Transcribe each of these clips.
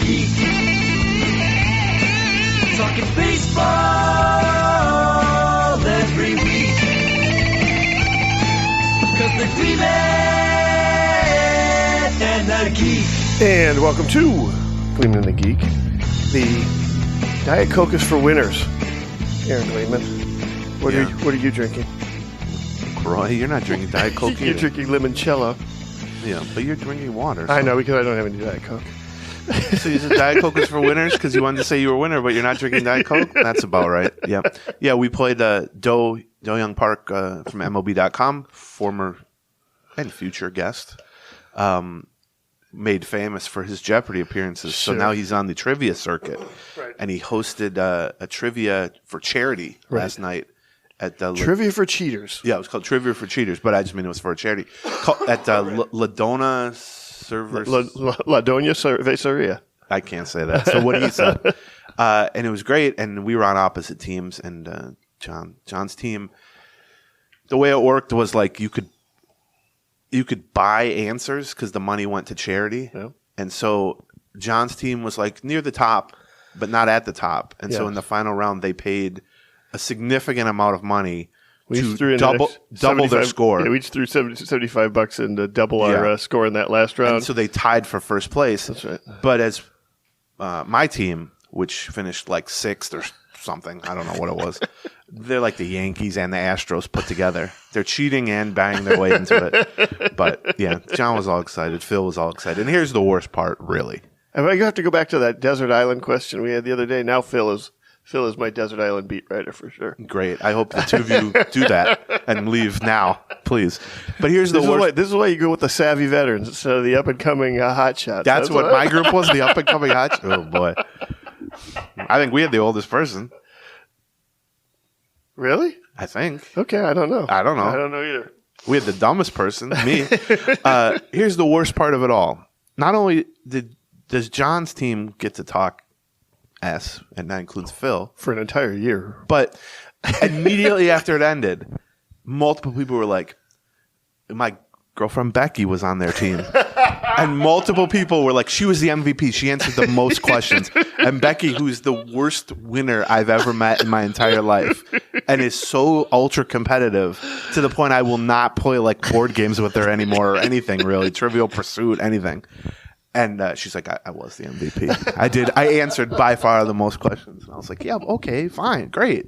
Geek. Talking baseball every week. Cause they're Gleeman and the Geek. And welcome to Gleeman and the Geek. The Diet Coke is for winners. Aaron Gleeman. What are you drinking? Roy, you're not drinking Diet Coke You're drinking limoncello. Yeah, but you're drinking water. So. I know, because I don't have any Diet Coke. So you said Diet Coke is for winners because you wanted to say you were a winner, but you're not drinking Diet Coke? That's about right. Yeah. Yeah, we played Do Young Park from MLB.com, former and future guest, made famous for his Jeopardy appearances. Sure. So now he's on the trivia circuit. Right. And he hosted a trivia for charity last night. At the Trivia for Cheaters. Yeah, it was called Trivia for Cheaters, but I just mean it was for a charity. At Ladona Servers. Ladonia Cerveceria. I can't say that. So what he said. And it was great, and we were on opposite teams, and John's team, the way it worked was like you could buy answers because the money went to charity. Yeah. And so John's team was like near the top, but not at the top. And so in the final round, they paid a significant amount of money to double their score. Yeah, we each threw $75 in to double our score in that last round. And so they tied for first place. That's right. But as my team, which finished like sixth or something, I don't know what it was, they're like the Yankees and the Astros put together. They're cheating and banging their way into it. But yeah, John was all excited. Phil was all excited. And here's the worst part, really. I have to go back to that desert island question we had the other day. Now Phil is my desert island beat writer for sure. Great. I hope the two of you do that and leave now, please. But here's the worst. This is why you go with the savvy veterans instead of the up-and-coming hot shots. That's what my group was, the up-and-coming hot shots. Oh, boy. I think we had the oldest person. Really? I think. Okay, I don't know. I don't know. I don't know either. We had the dumbest person, me. Here's the worst part of it all. Not only does John's team get to talk S, and that includes Phil, for an entire year. But immediately after it ended, multiple people were like, my girlfriend Becky was on their team. And multiple people were like, she was the MVP. She answered the most questions. And Becky, who's the worst winner I've ever met in my entire life and is so ultra competitive to the point I will not play like board games with her anymore or anything really, Trivial Pursuit, anything. And she's like, I was the MVP. I answered by far the most questions. And I was like, yeah, okay, fine, great.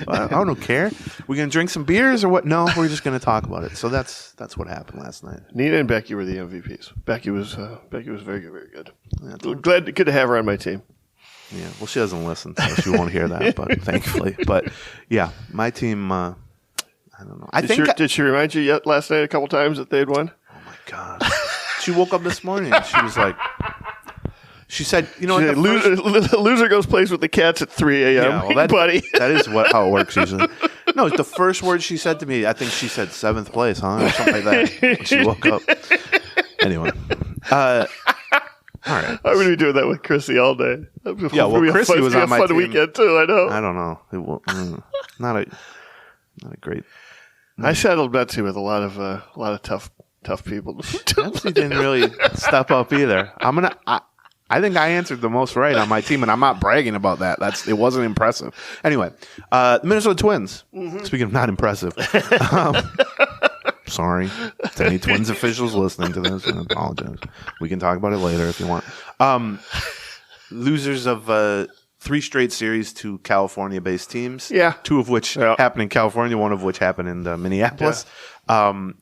I don't care. We're going to drink some beers or what? No, we're just going to talk about it. So that's what happened last night. Nina and Becky were the MVPs. Becky was very good, very good. Yeah, good to have her on my team. Yeah, well, she doesn't listen, so she won't hear that, but thankfully. But yeah, my team, I don't know. Did she remind you yet last night a couple times that they had won? Oh, my God. She woke up this morning and she was like, she said, you know, loser goes plays with the cats at 3 a.m. Yeah, well, buddy. That is how it works usually. No, the first word she said to me, I think she said 7th place, huh? Or something like that when she woke up. Anyway. All right. I'm going to be doing that with Chrissy all day. Yeah, well, Chrissy was on my team. Fun weekend too, I know. I don't know. It will, not a great. I settled Betsy with a lot of tough people. Betsy didn't really step up either. I think I answered the most right on my team, and I'm not bragging about that. It wasn't impressive. Anyway, the Minnesota Twins. Mm-hmm. Speaking of not impressive, sorry to any Twins officials listening to this. I apologize. We can talk about it later if you want. Losers of 3 straight series to California-based teams. Yeah, 2 of which happened in California, 1 of which happened in Minneapolis. Yeah.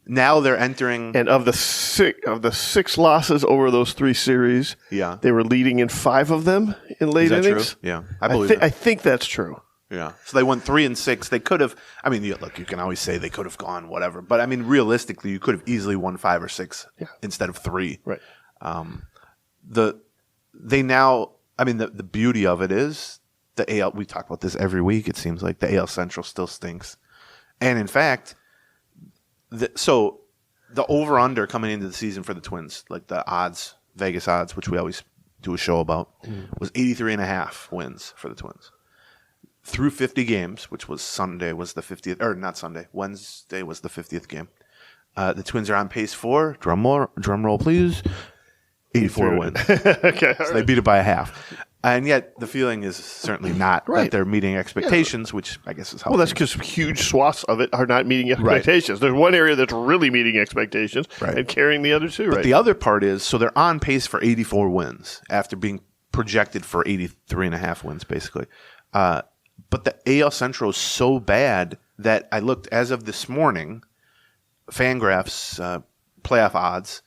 Now they're entering, and of the 6 losses over those 3 series, they were leading in 5 of them in late innings. True? Yeah, I believe that. I think that's true. Yeah, so they went 3 and 6. They could have. I mean, look, you can always say they could have gone whatever, but I mean, realistically, you could have easily won 5 or 6 instead of 3. Right. The beauty of it is the AL. We talk about this every week. It seems like the AL Central still stinks, and in fact. So the over-under coming into the season for the Twins, like the odds, Vegas odds, which we always do a show about, was 83.5 wins for the Twins. Through 50 games, which was Sunday was the 50th, or not Sunday, Wednesday was the 50th game. The Twins are on pace for, drum roll please, 84 wins. Okay, So they beat it by a half. And yet the feeling is certainly not that they're meeting expectations, which I guess is how. Well, that's because huge swaths of it are not meeting expectations. There's one area that's really meeting expectations and carrying the other two. But the other part is, so they're on pace for 84 wins after being projected for 83 and a half wins, basically. But the AL Central is so bad that I looked, as of this morning, Fangraphs playoff odds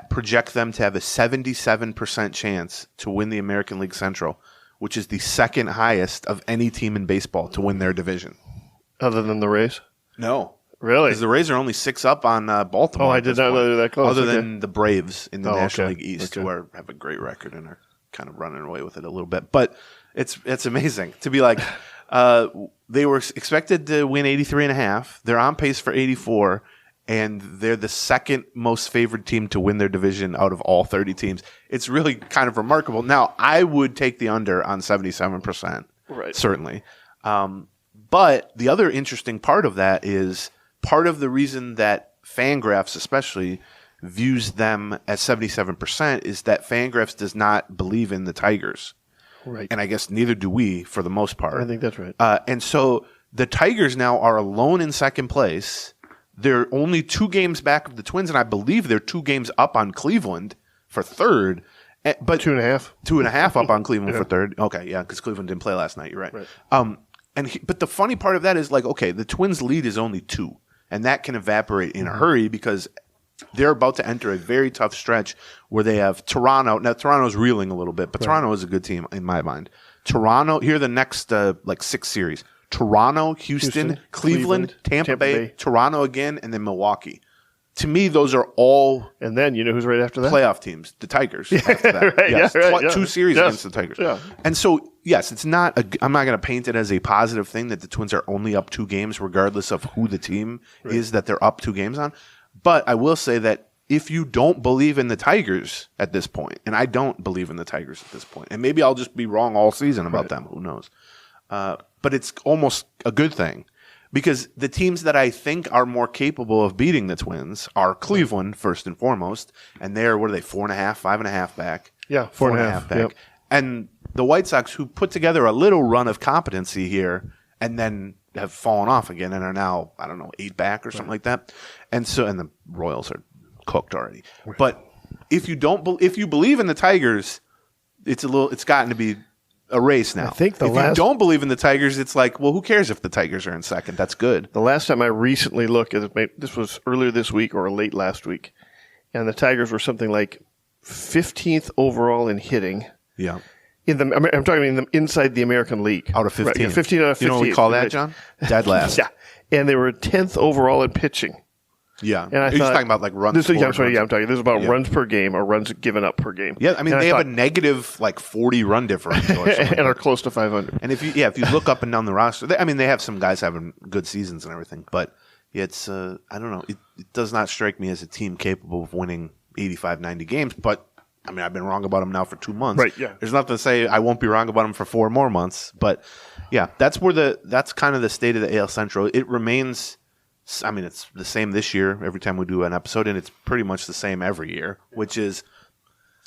project them to have a 77% chance to win the American League Central, which is the second highest of any team in baseball to win their division. Other than the Rays? No. Really? Because the Rays are only 6 up on Baltimore. Oh, I did not know they were that close. Other than the Braves in the National League East, who have a great record and are kind of running away with it a little bit. But it's amazing to be like, they were expected to win 83 and a half. They're on pace for 84. And they're the second most favored team to win their division out of all 30 teams. It's really kind of remarkable. Now, I would take the under on 77%, certainly. But the other interesting part of that is part of the reason that Fangraphs especially views them as 77% is that Fangraphs does not believe in the Tigers. Right. And I guess neither do we for the most part. I think that's right. And so the Tigers now are alone in second place. They're only 2 games back of the Twins, and I believe they're 2 games up on Cleveland for third. But 2.5. 2.5 up on Cleveland for third. Okay, yeah, because Cleveland didn't play last night. You're right. But the funny part of that is, like, okay, the Twins' lead is only 2, and that can evaporate in a hurry because they're about to enter a very tough stretch where they have Toronto. Now, Toronto's reeling a little bit, but Toronto is a good team in my mind. Toronto, here are the next 6 series. Toronto, Houston, Cleveland, Tampa Bay, Toronto again, and then Milwaukee. To me, those are all and then you know who's right after that? Playoff teams, the Tigers. After that. 2 series against the Tigers. Yeah. And so, yes, it's not. I'm not going to paint it as a positive thing that the Twins are only up 2 games, regardless of who the team is that they're up 2 games on. But I will say that if you don't believe in the Tigers at this point, and I don't believe in the Tigers at this point, and maybe I'll just be wrong all season about them. Who knows? But it's almost a good thing because the teams that I think are more capable of beating the Twins are Cleveland, first and foremost, and they're, 4.5, 5.5 back? Yeah, 4.5 back. Yep. And the White Sox, who put together a little run of competency here and then have fallen off again and are now, 8 back or something like that. And the Royals are cooked already. But if you believe in the Tigers, it's gotten to be a race now. I think if you don't believe in the Tigers, it's like, well, who cares if the Tigers are in second? That's good. The last time I recently looked, this was earlier this week or late last week, and the Tigers were something like 15th overall in hitting. Yeah. I'm talking inside the American League. Out of 15. Right, yeah, 15 out of 15. You know what we call that, John? Dead last. Yeah. And they were 10th overall in pitching. Yeah. And you're just talking about like runs. I'm talking. This is about runs per game or runs given up per game. Yeah, I mean, they have a negative 40 run differential or something. And are close to 500. And if you look up and down the roster, they have some guys having good seasons and everything, but it's I don't know. It does not strike me as a team capable of winning 85, 90 games, but I've been wrong about them now for 2 months. Right, yeah. There's nothing to say I won't be wrong about them for 4 more months, but yeah, that's kind of the state of the AL Central. It remains. It's the same this year every time we do an episode, and it's pretty much the same every year, which is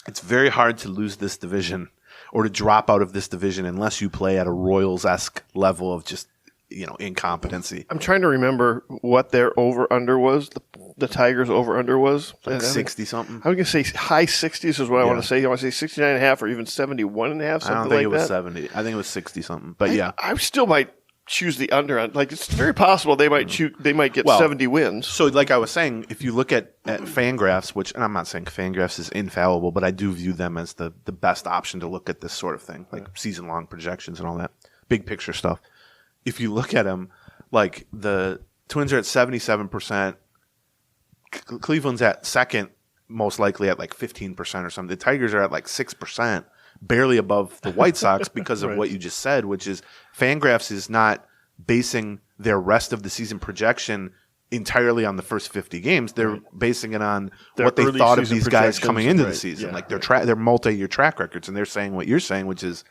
it's very hard to lose this division or to drop out of this division unless you play at a Royals-esque level of just, incompetency. I'm trying to remember what their over-under was, the Tigers' over-under was. Like 60-something? I was going to say high 60s is what I want to say. I want to say 69.5 or even 71.5, something like that. I don't think it was 70. I think it was 60-something, but yeah. I still might choose the under on. It's very possible they might get 70 wins. So like I was saying, if you look at Fangraphs, which, and I'm not saying Fangraphs is infallible, but I do view them as the best option to look at this sort of thing, like season-long projections and all that, big picture stuff. If you look at them, like the Twins are at 77%, Cleveland's at second, most likely at 15% or something. The Tigers are at 6%. Barely above the White Sox because of what you just said, which is Fangraphs is not basing their rest of the season projection entirely on the first 50 games. They're basing it on what they thought of these guys coming into the season, their multi-year track records, and they're saying what you're saying, which is,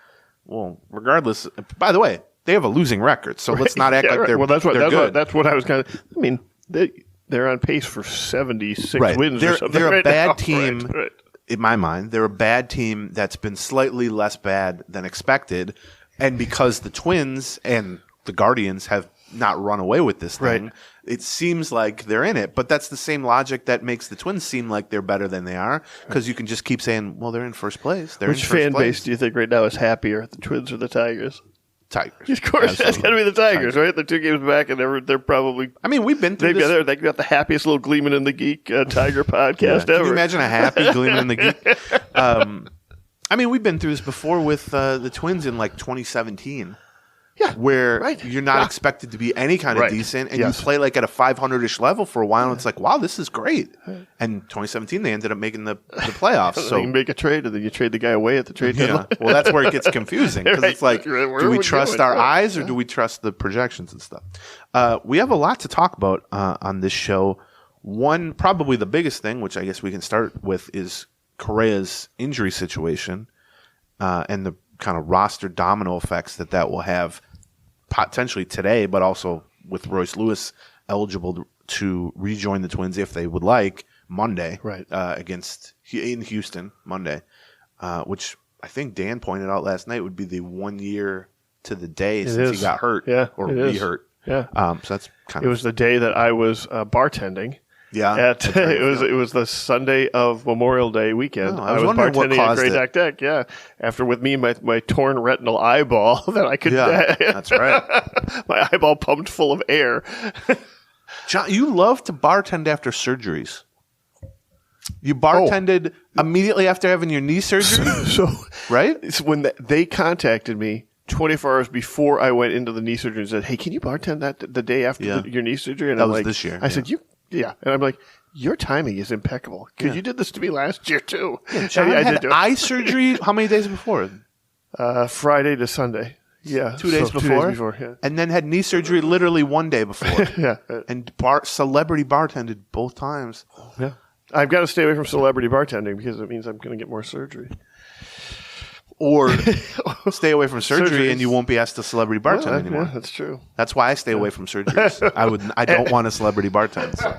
well, regardless. By the way, they have a losing record, so let's not act like they're good. That's what I was kind of. They're on pace for 76 wins. They're a bad team. Right. in my mind, they're a bad team that's been slightly less bad than expected. And because the Twins and the Guardians have not run away with this thing, it seems like they're in it. But that's the same logic that makes the Twins seem like they're better than they are, because you can just keep saying, well, they're in first place. Which fan base do you think right now is happier, the Twins or the Tigers? Tigers. Of course, that's got to be the Tigers, right? They're 2 games back, and they're probably. I mean, we've been through this. They got the happiest little Gleeman and the Geek Tiger podcast ever. Can you imagine a happy Gleeman and the Geek? I mean, we've been through this before with the Twins in like 2017. Yeah, where you're not expected to be any kind of decent, and you play like at a 500-ish level for a while, and it's like, wow, this is great. And 2017, they ended up making the playoffs. So you make a trade, and then you trade the guy away at the trade deadline. Well, that's where it gets confusing, because it's like, do we trust our eyes or do we trust the projections and stuff? We have a lot to talk about on this show. One, probably the biggest thing, which I guess we can start with, is Correa's injury situation and the kind of roster domino effects that will have potentially today, but also with Royce Lewis eligible to rejoin the Twins if they would like Monday, in Houston Monday, which I think Dan pointed out last night would be the 1 year to the day since he got hurt or re-hurt. Yeah. So that's kind of. It was the day that I was bartending. Yeah, it was the Sunday of Memorial Day weekend. I was wondering what bartending caused at Great it. Deck. Yeah, after with me my torn retinal eyeball that I could. Yeah, that's right. My eyeball pumped full of air. John, you love to bartend after surgeries. You bartended immediately after having your knee surgery, right? It's when they contacted me 24 hours before I went into the knee surgery and said, "Hey, can you bartend that the day after your knee surgery?" And that I'm was like, this year. I said, Yeah, and I'm like, your timing is impeccable because you did this to me last year too. Yeah, John had eye surgery how many days before? Friday to Sunday. Yeah, 2 days before. 2 days before, yeah. And then had knee surgery literally 1 day before. Yeah, and celebrity bartended both times. Yeah, I've got to stay away from celebrity bartending because it means I'm going to get more surgery. Or stay away from surgery and you won't be asked to celebrity bartend anymore. Yeah, that's true. That's why I stay away from surgeries. I don't want a celebrity bartend. So.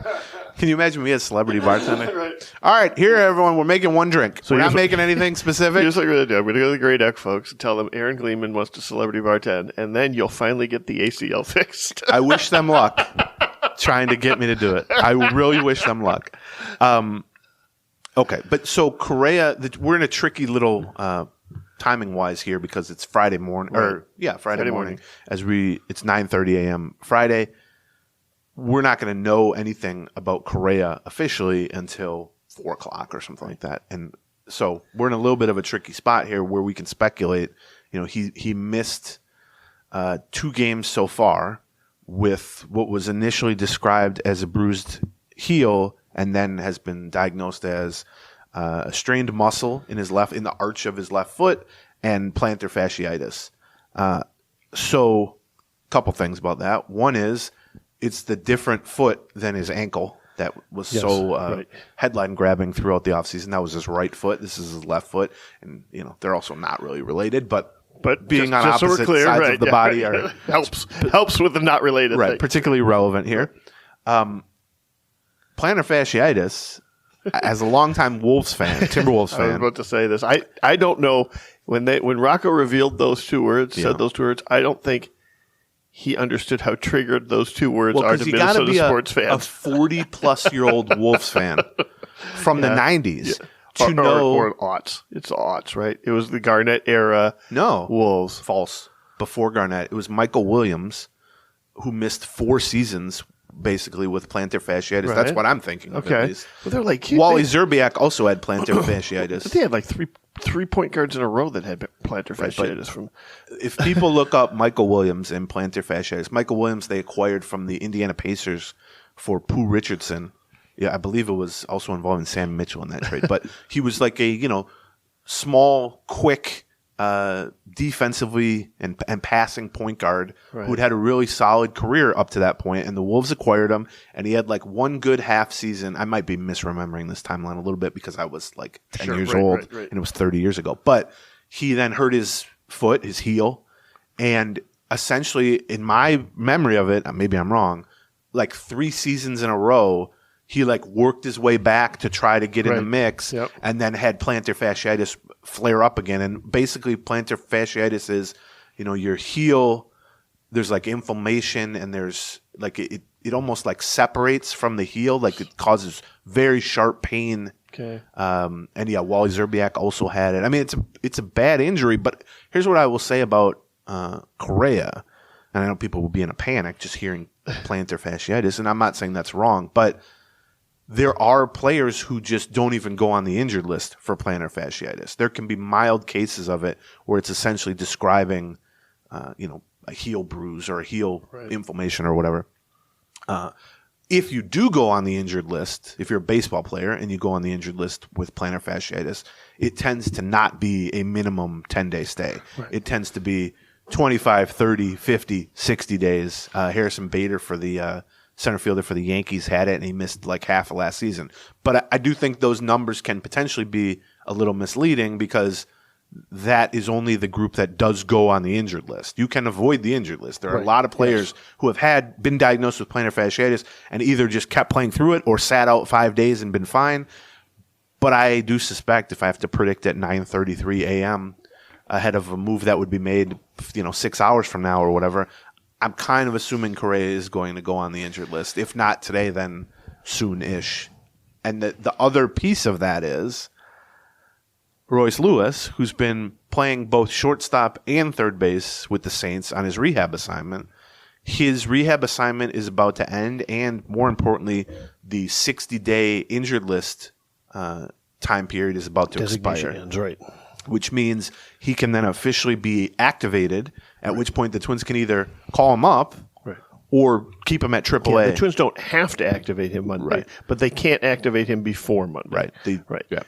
Can you imagine me as celebrity bartender? Right. All right, here, everyone, we're making one drink. So we're not making anything specific. Here's what we're going to do. I'm going to go to the Great Deck folks and tell them Aaron Gleeman wants to celebrity bartend, and then you'll finally get the ACL fixed. I wish them luck trying to get me to do it. I really wish them luck. Okay, but so Correa, we're in a tricky little timing wise here because it's Friday morning, Friday morning. It's 9:30 a.m. Friday. We're not going to know anything about Correa officially until 4 o'clock or something like that, and so we're in a little bit of a tricky spot here where we can speculate. You know, he missed 2 games so far with what was initially described as a bruised heel, and then has been diagnosed as a strained muscle in the arch of his left foot and plantar fasciitis. So a couple things about that. One is it's the different foot than his ankle that was headline grabbing throughout the offseason. That was his right foot. This is his left foot. And, you know, they're also not really related, but being on opposite sides of the body helps with the not related thing. Particularly relevant here. Plantar fasciitis, as a longtime Timberwolves fan. I was about to say this. I don't know when Rocco revealed those 2 words, said those 2 words. I don't think he understood how triggered those 2 words are to Minnesota sports fans. A 40-plus-year-old Wolves fan from the 90s. Yeah. Or aughts. It's aughts, right? It was the Garnett era. No. Wolves. False. Before Garnett. It was Michael Williams who missed 4 seasons basically with plantar fasciitis. Right. That's what I'm thinking of, at least. But they're like Wally Zerbiak also had plantar fasciitis. But they had like three point guards in a row that had plantar fasciitis. If people look up Michael Williams and plantar fasciitis, Michael Williams they acquired from the Indiana Pacers for Pooh Richardson. Yeah, I believe it was also involving Sam Mitchell in that trade. But he was like a small, quick, defensively and passing point guard who'd had a really solid career up to that point, and the Wolves acquired him, and he had like 1 good half season. I might be misremembering this timeline a little bit because I was like 10 years old and it was 30 years ago. But he then hurt his foot, his heel, and essentially, in my memory of it, maybe I'm wrong, like 3 seasons in a row, he like worked his way back to try to get in the mix, and then had plantar fasciitis flare up again. And basically, plantar fasciitis is, your heel. There's like inflammation, and there's like it almost like separates from the heel, like it causes very sharp pain. Okay. And yeah, Wally Zerbiak also had it. I mean, it's a bad injury, but here's what I will say about Correa. And I know people will be in a panic just hearing plantar fasciitis, and I'm not saying that's wrong, but there are players who just don't even go on the injured list for plantar fasciitis. There can be mild cases of it where it's essentially describing, a heel bruise or a heel inflammation or whatever. If you do go on the injured list, if you're a baseball player and you go on the injured list with plantar fasciitis, it tends to not be a minimum 10-day stay. Right. It tends to be 25, 30, 50, 60 days. Harrison Bader for the center fielder for the Yankees had it, and he missed like half of last season. But I do think those numbers can potentially be a little misleading because that is only the group that does go on the injured list. You can avoid the injured list. There are a lot of players who have been diagnosed with plantar fasciitis and either just kept playing through it or sat out 5 days and been fine. But I do suspect if I have to predict at 9:33 a.m. ahead of a move that would be made, 6 hours from now or whatever, I'm kind of assuming Correa is going to go on the injured list. If not today, then soon-ish. And the other piece of that is Royce Lewis, who's been playing both shortstop and third base with the Saints on his rehab assignment. His rehab assignment is about to end, and more importantly, the 60-day injured list time period is about to expire. Ends, right. Which means he can then officially be activated, at which point the Twins can either call him up or keep him at AAA. Yeah, the Twins don't have to activate him Monday, but they can't activate him before Monday. Yeah.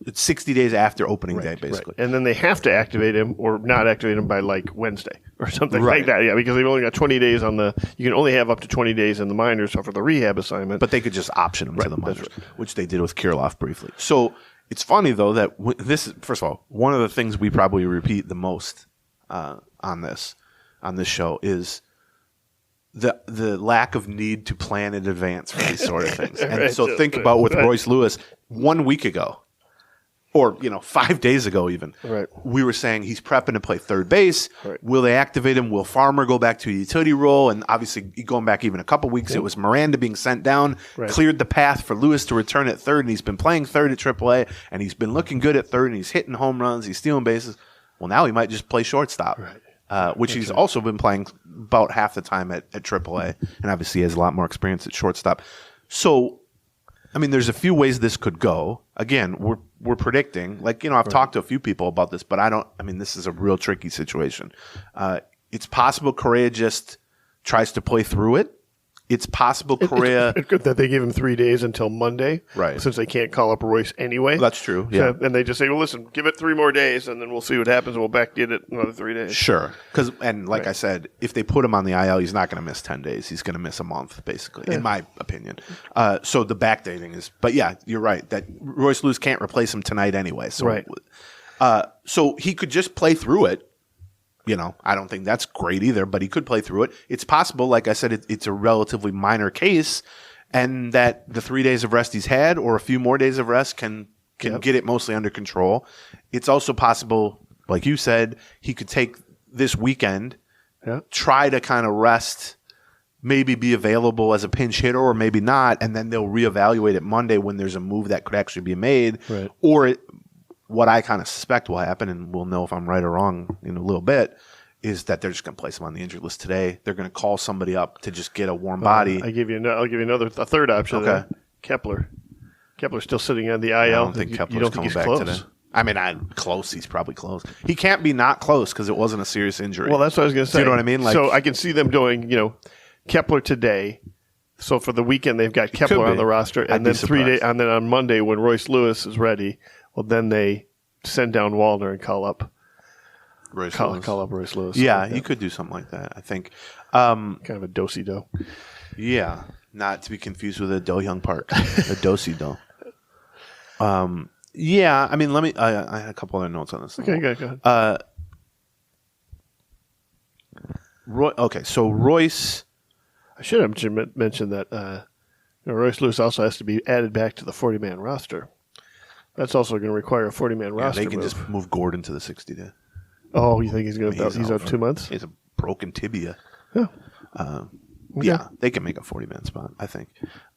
It's 60 days after opening day, basically. And then they have to activate him or not activate him by like Wednesday or something like that. Yeah, because they've only got 20 days you can only have up to 20 days in the minors for the rehab assignment. But they could just option him to the minors, which they did with Kirilloff briefly. So it's funny, though, that this is, first of all, one of the things we probably repeat the most on this show is the lack of need to plan in advance for these sort of things. And so think about with Royce Lewis 1 week ago. Or, 5 days ago even, we were saying he's prepping to play third base. Right. Will they activate him? Will Farmer go back to a utility role? And obviously, going back even a couple weeks, it was Miranda being sent down, cleared the path for Lewis to return at third, and he's been playing third at AAA, and he's been looking good at third, and he's hitting home runs, he's stealing bases. Well, now he might just play shortstop, which he's also been playing about half the time at AAA, and obviously he has a lot more experience at shortstop. So, I mean, there's a few ways this could go. Again, we're predicting. I've talked to a few people about this, but this is a real tricky situation. It's possible Correa just tries to play through it. It's possible Correa... It's good that they give him 3 days until Monday, since they can't call up Royce anyway. That's true, yeah. So, and they just say, well, listen, give it 3 more days, and then we'll see what happens, and we'll backdate it another 3 days. Sure. I said, if they put him on the IL, he's not going to miss 10 days. He's going to miss a month, basically, in my opinion. So the backdating is... But yeah, you're right, that Royce Lewis can't replace him tonight anyway. So, so he could just play through it. I don't think that's great either, but he could play through it. It's possible, like I said, it's a relatively minor case, and that the 3 days of rest he's had or a few more days of rest can get it mostly under control. It's also possible, like you said, he could take this weekend, try to kind of rest, maybe be available as a pinch hitter or maybe not, and then they'll reevaluate it Monday when there's a move that could actually be made. Right. Or what I kind of suspect will happen, and we'll know if I'm right or wrong in a little bit, is that they're just going to place him on the injured list today. They're going to call somebody up to just get a warm body. I'll give you a third option. Okay. There. Kepler's still sitting on the IL. I don't think Kepler's coming back today. I mean, close. He's probably close. He can't be not close because it wasn't a serious injury. Well, that's what I was going to say. Do you know what I mean? So I can see them doing, Kepler today. So for the weekend, they've got Kepler on the roster, and then 3 days, and then on Monday when Royce Lewis is ready, well, then they send down Wallner and call up Royce Lewis. Yeah, you could do something like that, I think. Kind of a do-si-do. Yeah, not to be confused with a Do-Hyung Park. A do-si-do. Yeah, I mean, I had a couple other notes on this. Okay, go ahead. So Royce... I should have mentioned that Royce Lewis also has to be added back to the 40-man roster. That's also going to require a 40-man roster. They can just move Gordon to the 60-day. Oh, you think he's going to? He's out 2 months. He has a broken tibia. Yeah. Yeah, they can make a 40-man spot, I think.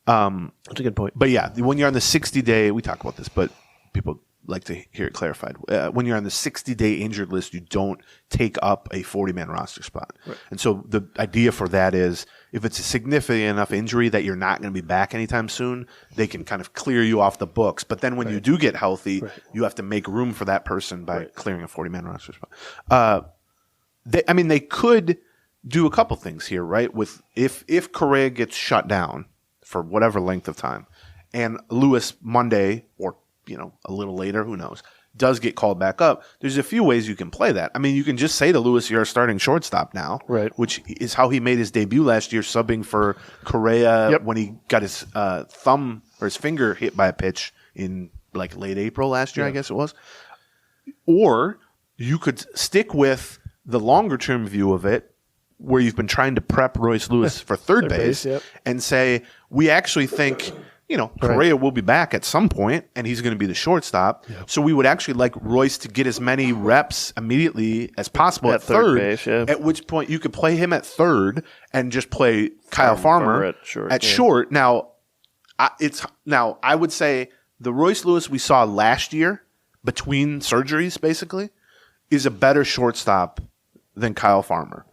That's a good point. But yeah, when you're on the 60-day, we talk about this, but people like to hear it clarified. When you're on the 60-day injured list, you don't take up a 40-man roster spot. Right. And so the idea for that is if it's a significant enough injury that you're not going to be back anytime soon, they can kind of clear you off the books. But then when you do get healthy, you have to make room for that person by clearing a 40-man roster spot. They could do a couple things here, right? With if Correa gets shut down for whatever length of time, and Lewis Monday or a little later, who knows, does get called back up, there's a few ways you can play that. I mean, you can just say to Lewis, you're starting shortstop now, right? Which is how he made his debut last year, subbing for Correa when he got his thumb or his finger hit by a pitch in like late April last year, I guess it was. Or you could stick with the longer-term view of it, where you've been trying to prep Royce Lewis for third base and say, we actually think Correa will be back at some point, and he's going to be the shortstop. Yep. So we would actually like Royce to get as many reps immediately as possible at third base, at which point you could play him at third and just play Kyle Farmer at short. Now, I would say the Royce Lewis we saw last year between surgeries, basically, is a better shortstop than Kyle Farmer.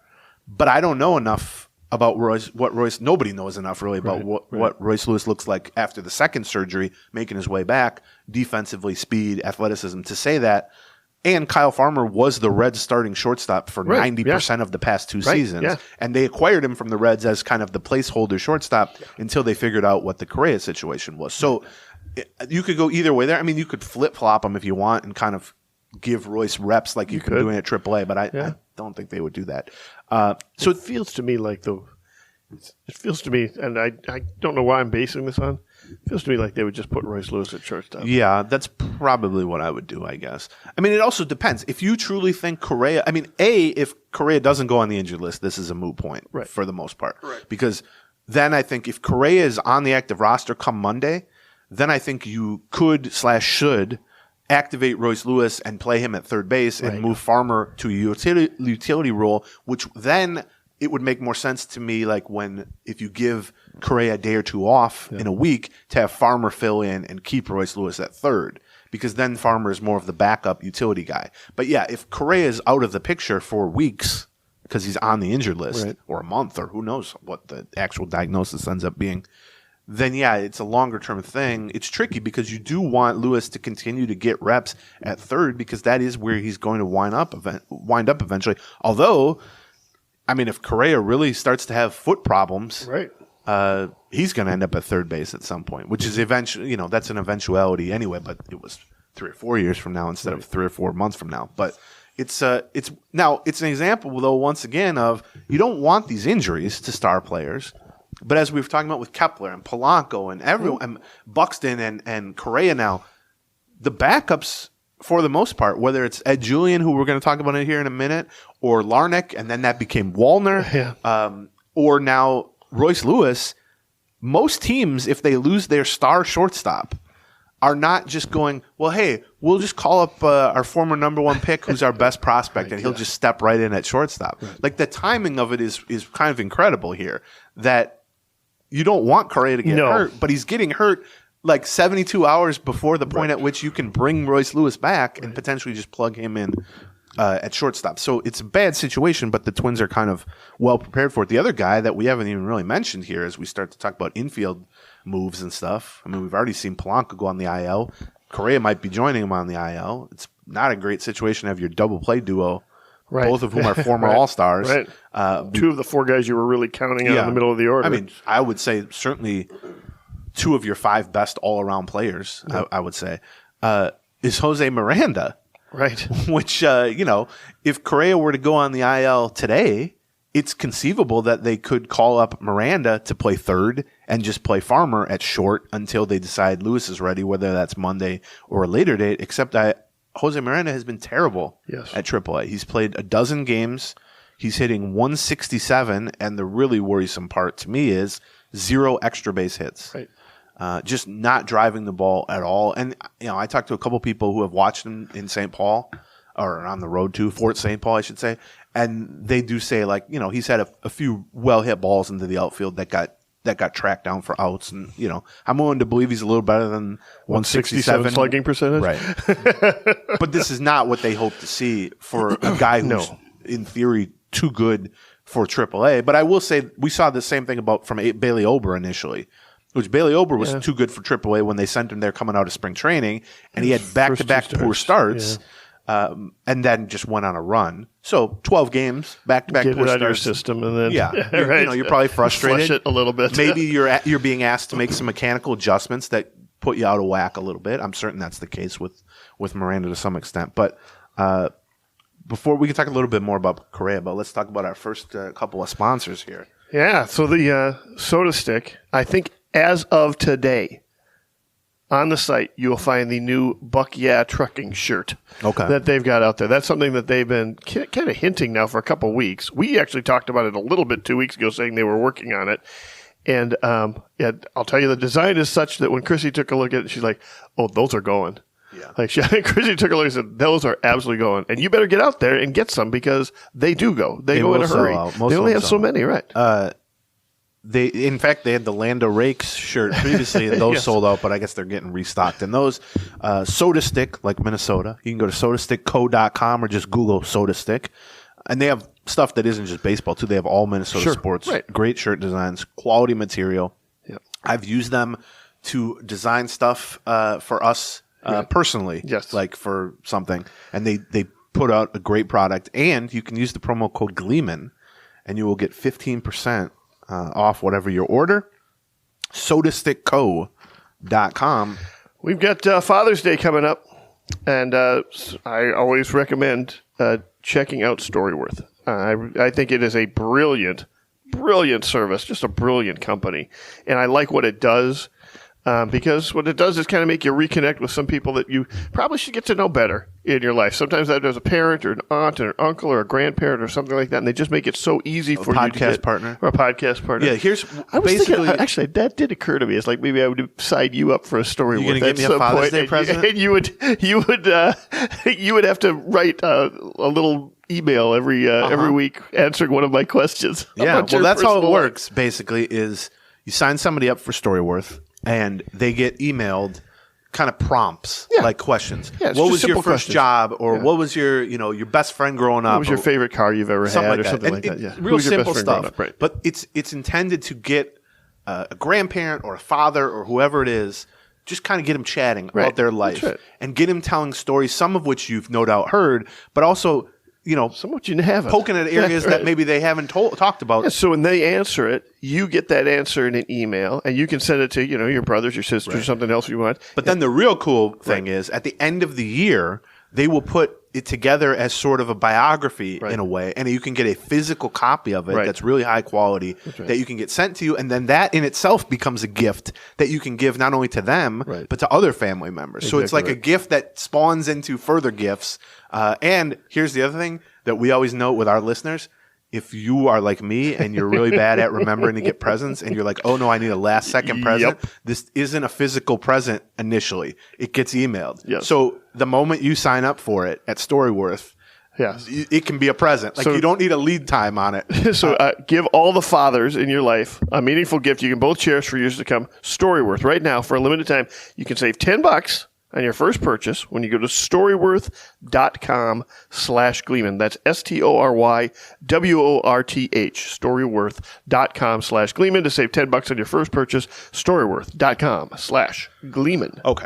But I don't know enough about Royce. Nobody knows enough really about what Royce Lewis looks like after the second surgery, making his way back, defensively, speed, athleticism, to say that. And Kyle Farmer was the Reds starting shortstop for 90% of the past two seasons. And they acquired him from the Reds as kind of the placeholder shortstop until they figured out what the Correa situation was. So you could go either way there. I mean, you could flip-flop him if you want and kind of give Royce reps like you've been doing at AAA, but I don't think they would do that. So it feels to me like and I don't know why I'm basing this on. It feels to me like they would just put Royce Lewis at shortstop. Yeah, that's probably what I would do, I guess. I mean, it also depends. If you truly think Correa, I mean, if Correa doesn't go on the injured list, this is a moot point for the most part. Right. Because then I think if Correa is on the active roster come Monday, then I think you could/should activate Royce Lewis and play him at third base and move Farmer to a utility role, which then it would make more sense to me like if you give Correa a day or two off in a week to have Farmer fill in and keep Royce Lewis at third, because then Farmer is more of the backup utility guy. But yeah, if Correa is out of the picture for weeks because he's on the injured list or a month or who knows what the actual diagnosis ends up being, then it's a longer-term thing. It's tricky because you do want Lewis to continue to get reps at third because that is where he's going to wind up eventually. Although, I mean, if Correa really starts to have foot problems, he's going to end up at third base at some point, which is eventually, that's an eventuality anyway, but it was 3 or 4 years from now instead of 3 or 4 months from now. But it's an example, though, once again, of you don't want these injuries to star players. But as we were talking about with Kepler and Polanco and everyone, and Buxton and Correa now, the backups, for the most part, whether it's Ed Julien, who we're going to talk about here in a minute, or Larnach, and then that became Wallner, or now Royce Lewis, most teams, if they lose their star shortstop, are not just going, well, hey, we'll just call up our former number one pick who's our best prospect, and he'll just step right in at shortstop. Like the timing of it is kind of incredible here, that you don't want Correa to get hurt, but he's getting hurt like 72 hours before the point at which you can bring Royce Lewis back and potentially just plug him in at shortstop. So it's a bad situation, but the Twins are kind of well prepared for it. The other guy that we haven't even really mentioned here as we start to talk about infield moves and stuff, I mean, we've already seen Polanco go on the IL. Correa might be joining him on the IL. It's not a great situation to have your double play duo, both of whom are former All-Stars. Right. 2 of the 4 guys you were really counting on in the middle of the order. I mean, I would say certainly 2 of your 5 best all-around players, I would say, is Jose Miranda. Right. Which, if Correa were to go on the IL today, it's conceivable that they could call up Miranda to play third and just play Farmer at short until they decide Lewis is ready, whether that's Monday or a later date, except that Jose Miranda has been terrible at AAA. He's played a dozen games. He's hitting 167, and the really worrisome part to me is 0 extra base hits. Right. Just not driving the ball at all. And, I talked to a couple people who have watched him in St. Paul, or on the road to Fort St. Paul, I should say. And they do say, like, he's had a few well-hit balls into the outfield that got tracked down for outs. And, I'm willing to believe he's a little better than 167 slugging percentage. Right. But this is not what they hope to see for a guy who's, in theory, too good for AAA. But I will say we saw the same thing from Bailey Ober initially. Which Bailey Ober was too good for AAA when they sent him there coming out of spring training, and he had back-to-back poor starts, and then just went on a run. So 12 games, back-to-back poor starts. Get it out of your system, and then you're probably frustrated. Flush it a little bit. Maybe you're being asked to make some mechanical adjustments that put you out of whack a little bit. I'm certain that's the case with Miranda to some extent. But before we can talk a little bit more about Correa, but let's talk about our first couple of sponsors here. Yeah, so the Soda Stick, I think. As of today, on the site, you'll find the new Buck Yeah Trucking shirt that they've got out there. That's something that they've been kind of hinting now for a couple of weeks. We actually talked about it a little bit 2 weeks ago, saying they were working on it. And I'll tell you, the design is such that when Chrissy took a look at it, she's like, oh, those are going. Yeah. Like Chrissy took a look and said, those are absolutely going. And you better get out there and get some because they do go. They go in a hurry. They only have so many, right? In fact, they had the Lando Rakes shirt previously, and those sold out, but I guess they're getting restocked. And those Soda Stick, like Minnesota, you can go to sodastickco.com or just Google Soda Stick. And they have stuff that isn't just baseball, too. They have all Minnesota sports. Right. Great shirt designs, quality material. Yep. I've used them to design stuff for us personally, like for something. And they put out a great product. And you can use the promo code Gleeman, and you will get 15% off whatever your order. sodastickco.com. We've got Father's Day coming up, and I always recommend checking out Storyworth. I think it is a brilliant service, just a brilliant company, and I like what it does. Because what it does is kind of make you reconnect with some people that you probably should get to know better in your life. Sometimes there's a parent or an aunt or an uncle or a grandparent or something like that, and they just make it so easy for you to get. Partner. Or a podcast partner. Yeah, I was thinking, actually, that did occur to me. It's like maybe I would sign you up for a story. You're going to give me a Father's Day present? And you would have to write a little email every week answering one of my questions. Yeah, well, that's how it works, basically, is you sign somebody up for Storyworth, and they get emailed kind of prompts, like questions. Yeah, what was your first job, or what was your best friend growing up? What was your favorite car you've ever had, or something like that? Yeah, real simple stuff. Right. But it's intended to get a grandparent or a father or whoever it is, just kind of get them chatting about their life and get them telling stories, some of which you've no doubt heard, but also some of you haven't. Poking at areas that maybe they haven't talked about. Yeah, so when they answer it, you get that answer in an email, and you can send it to your brothers, your sisters, or something else you want. But then the real cool thing is, at the end of the year, they will put it together as sort of a biography in a way, and you can get a physical copy of it that's really high quality that you can get sent to you, and then that in itself becomes a gift that you can give not only to them but to other family members. So it's like a gift that spawns into further gifts. And here's the other thing that we always note with our listeners. If you are like me and you're really bad at remembering to get presents and you're like, oh no, I need a last second present. This isn't a physical present initially. It gets emailed. Yes. So the moment you sign up for it at Storyworth, it can be a present. Like, you don't need a lead time on it. So give all the fathers in your life a meaningful gift you can both cherish for years to come. Storyworth. Right now, for a limited time, you can save $10 on your first purchase when you go to storyworth.com/Gleeman. That's STORYWORTH, storyworth.com/Gleeman to save $10 on your first purchase. Storyworth.com/Gleeman. Okay.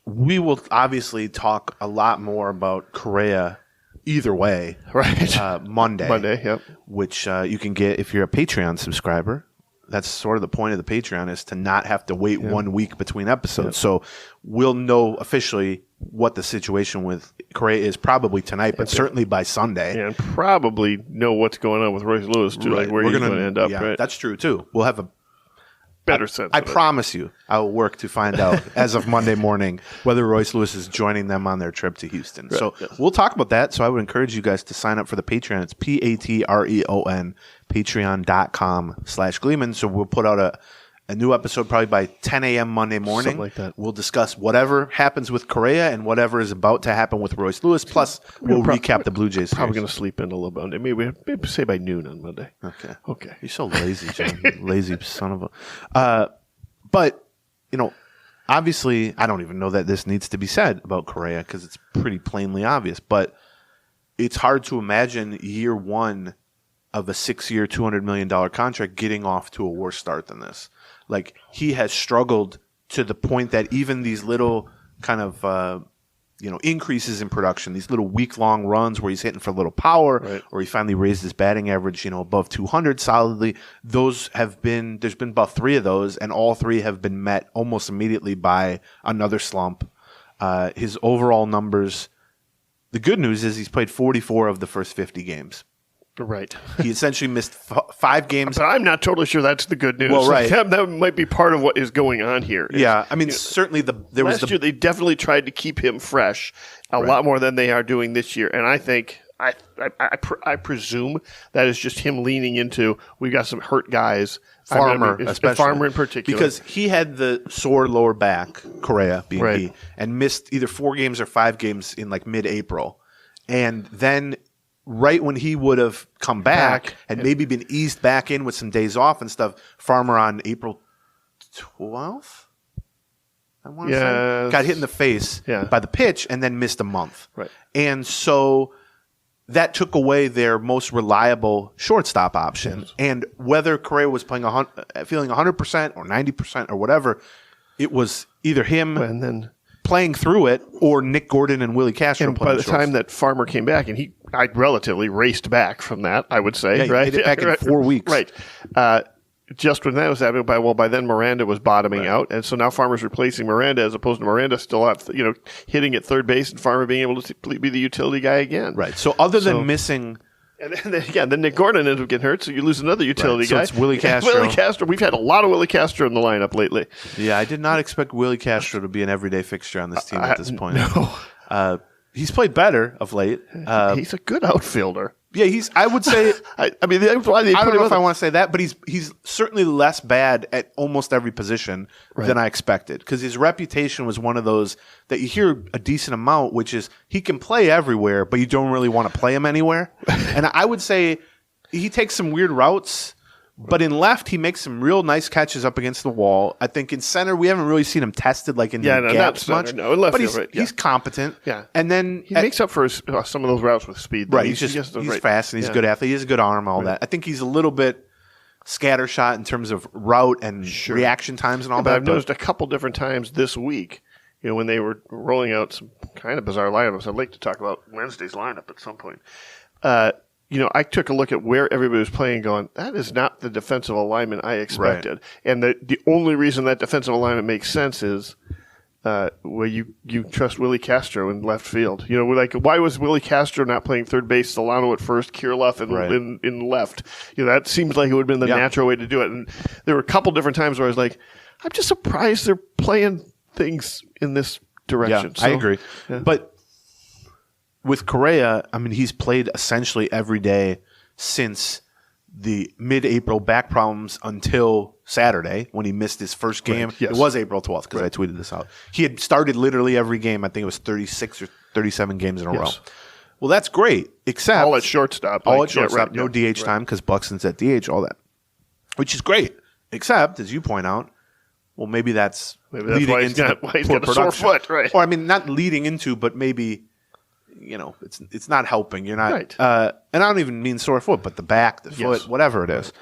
We will obviously talk a lot more about Correa either way. Right. Monday, which you can get if you're a Patreon subscriber. That's sort of the point of the Patreon, is to not have to wait 1 week between episodes. So we'll know officially what the situation with Correa is probably tonight, but certainly by Sunday. And probably know what's going on with Royce Lewis, too, like where he's going to end up. Yeah, that's true, too. We'll have a better sense. I promise you, I will work to find out as of Monday morning whether Royce Lewis is joining them on their trip to Houston. Right, so we'll talk about that. So I would encourage you guys to sign up for the Patreon. It's Patreon, patreon.com/Gleeman. So we'll put out a new episode probably by 10 a.m. Monday morning. Something like that. We'll discuss whatever happens with Correa and whatever is about to happen with Royce Lewis. Plus, we'll recap the Blue Jays. Probably going to sleep in a little bit. Maybe say by noon on Monday. Okay. You're so lazy, John. Lazy son of a. But, obviously, I don't even know that this needs to be said about Correa because it's pretty plainly obvious. But it's hard to imagine year one of a 6-year, $200 million contract getting off to a worse start than this. Like, he has struggled to the point that even these little kind of, increases in production, these little week-long runs where he's hitting for a little power, or he finally raised his batting average, above 200 solidly, there's been about 3 of those, and all 3 have been met almost immediately by another slump. His overall numbers, the good news is he's played 44 of the first 50 games. Right. He essentially missed 5 games. But I'm not totally sure that's the good news. Well, right. That might be part of what is going on here. Yeah. I mean, certainly last year they definitely tried to keep him fresh a lot more than they are doing this year. And I think, I presume that is just him leaning into, we've got some hurt guys. Especially. Farmer in particular. Because he had the sore lower back, Correa being he, and missed either 4 games or 5 games in like mid-April. And then right when he would have come back and maybe been eased back in with some days off and stuff, Farmer on April 12th, I want to say, got hit in the face by the pitch and then missed a month. Right. And so that took away their most reliable shortstop option. Yes. And whether Correa was feeling 100% or 90% or whatever, it was either him and then playing through it or Nick Gordon and Willie Castro. And by the time that Farmer came back, and I relatively raced back from that, I would say, right? He hit it back in 4 weeks. Right. Just when that was happening, by then Miranda was bottoming out, and so now Farmer's replacing Miranda as opposed to Miranda still out, hitting at third base, and Farmer being able to be the utility guy again. Right. So other than missing. And then Nick Gordon ends up getting hurt, so you lose another utility guy. So it's Willie Castro. Willie Castro. We've had a lot of Willie Castro in the lineup lately. Yeah, I did not expect Willie Castro to be an everyday fixture on this team at this point. No. He's played better of late. He's a good outfielder. Yeah, I would say. I mean, that's why they I don't put know if I want to say that, but he's certainly less bad at almost every position than I expected. Because his reputation was one of those that you hear a decent amount, which is he can play everywhere, but you don't really want to play him anywhere. And I would say he takes some weird routes. But in left, he makes some real nice catches up against the wall. I think in center, we haven't really seen him tested like in the gaps much. No, in left but field, he's competent. Yeah. And then he makes up for some of those routes with speed. Right. He's fast and he's a good athlete. He has a good arm, all that. I think he's a little bit scattershot in terms of route and reaction times and all that. But I've noticed a couple different times this week, when they were rolling out some kind of bizarre lineups. I'd like to talk about Wednesday's lineup at some point. I took a look at where everybody was playing going, that is not the defensive alignment I expected. Right. And the only reason that defensive alignment makes sense is where you trust Willie Castro in left field. Why was Willie Castro not playing third base, Solano at first, Kirilloff in left? That seems like it would have been the natural way to do it. And there were a couple different times where I was like, I'm just surprised they're playing things in this direction. Yeah, I agree. Yeah. But with Correa, I mean, he's played essentially every day since the mid-April back problems until Saturday when he missed his first game. Right. Yes. It was April 12th because I tweeted this out. He had started literally every game. I think it was 36 or 37 games in a row. Well, that's great, except all at shortstop. No DH time because Buxton's at DH, all that, which is great. Except, as you point out, well, maybe that's leading why into he's got a sore foot, right? Or I mean, not leading into, but maybe. It's not helping. You're not, and I don't even mean sore foot, but the back, the foot, whatever it is.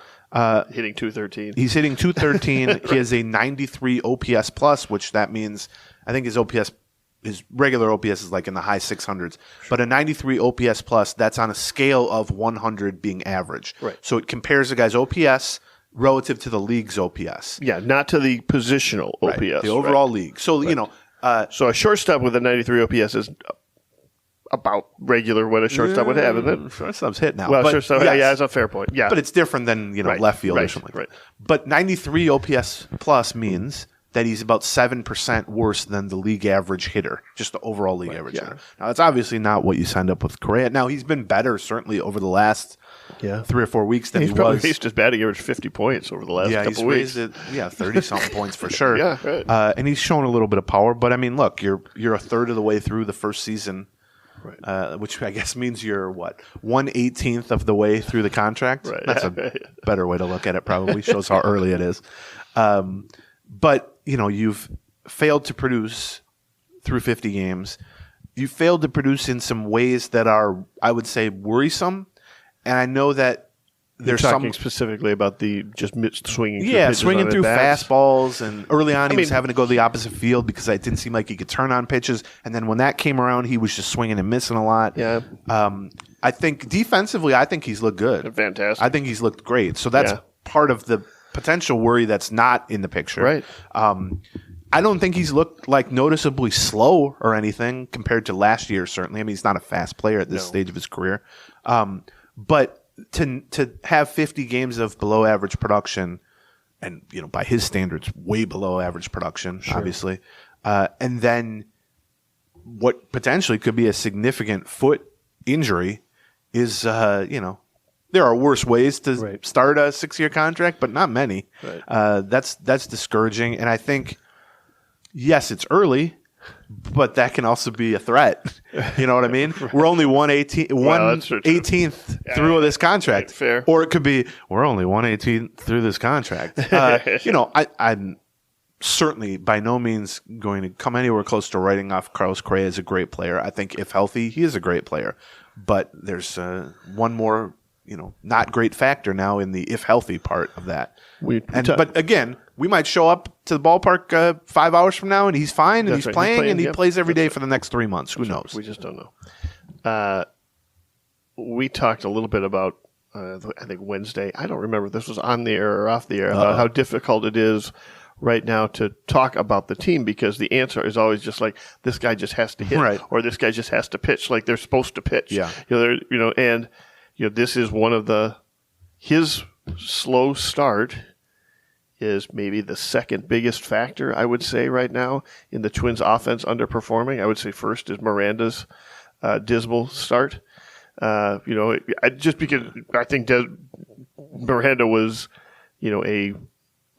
Hitting 213. He's hitting 213. He has a 93 OPS plus, which that means I think his regular OPS is like in the high 600s, but a 93 OPS plus, that's on a scale of 100 being average. Right. So it compares the guy's OPS relative to the league's OPS. Yeah, not to the positional OPS. The overall league. So, so a shortstop with a 93 OPS is about regular what a shortstop would have, isn't it? Shortstop's hit now. Well, but shortstop, yes. yeah, that's a fair point. Yeah, but it's different than left field or something like that. But 93 OPS plus means that he's about 7% worse than the league average hitter, just the overall league average hitter. Now, that's obviously not what you signed up with Correa. Now, he's been better, certainly, over the last 3 or 4 weeks than he was. He's just batting average 50 points over the last couple weeks. Raised it, 30-something points for sure. Yeah, right. And he's shown a little bit of power. But, I mean, look, you're a third of the way through the first season, which I guess means you're, 1/18th of the way through the contract? Right. That's a better way to look at it, probably. Shows how early it is. But, you've failed to produce through 50 games. You failed to produce in some ways that are, I would say, worrisome. And I know that there's talking specifically about the just swinging. Swinging through fastballs, and early on he was having to go to the opposite field because it didn't seem like he could turn on pitches. And then when that came around, he was just swinging and missing a lot. Yeah. I think defensively, I think he's looked good. Fantastic. I think he's looked great. So that's part of the potential worry that's not in the picture. Right. I don't think he's looked like noticeably slow or anything compared to last year, certainly. I mean, he's not a fast player at this stage of his career. But to have 50 games of below average production, and by his standards, way below average production, obviously, and then what potentially could be a significant foot injury is, there are worse ways to start a 6-year contract, but not many. Right. That's discouraging, and I think, yes, it's early, but that can also be a threat. You know what I mean? We're only 1/18th through this contract. Fair. Or it could be, we're only 1/18th through this contract. I'm certainly by no means going to come anywhere close to writing off Carlos Correa as a great player. I think if healthy, he is a great player. But there's one more, not great factor now in the if healthy part of that. But again, we might show up to the ballpark 5 hours from now and he's fine and he's playing and he plays every day for the next 3 months. Who knows? We just don't know. We talked a little bit about, I think Wednesday, I don't remember if this was on the air or off the air, about how difficult it is right now to talk about the team because the answer is always just like, this guy just has to hit or this guy just has to pitch like they're supposed to pitch. Yeah. This is one of his slow start is maybe the second biggest factor, I would say, right now in the Twins' offense underperforming. I would say first is Miranda's dismal start. Just because I think Miranda was,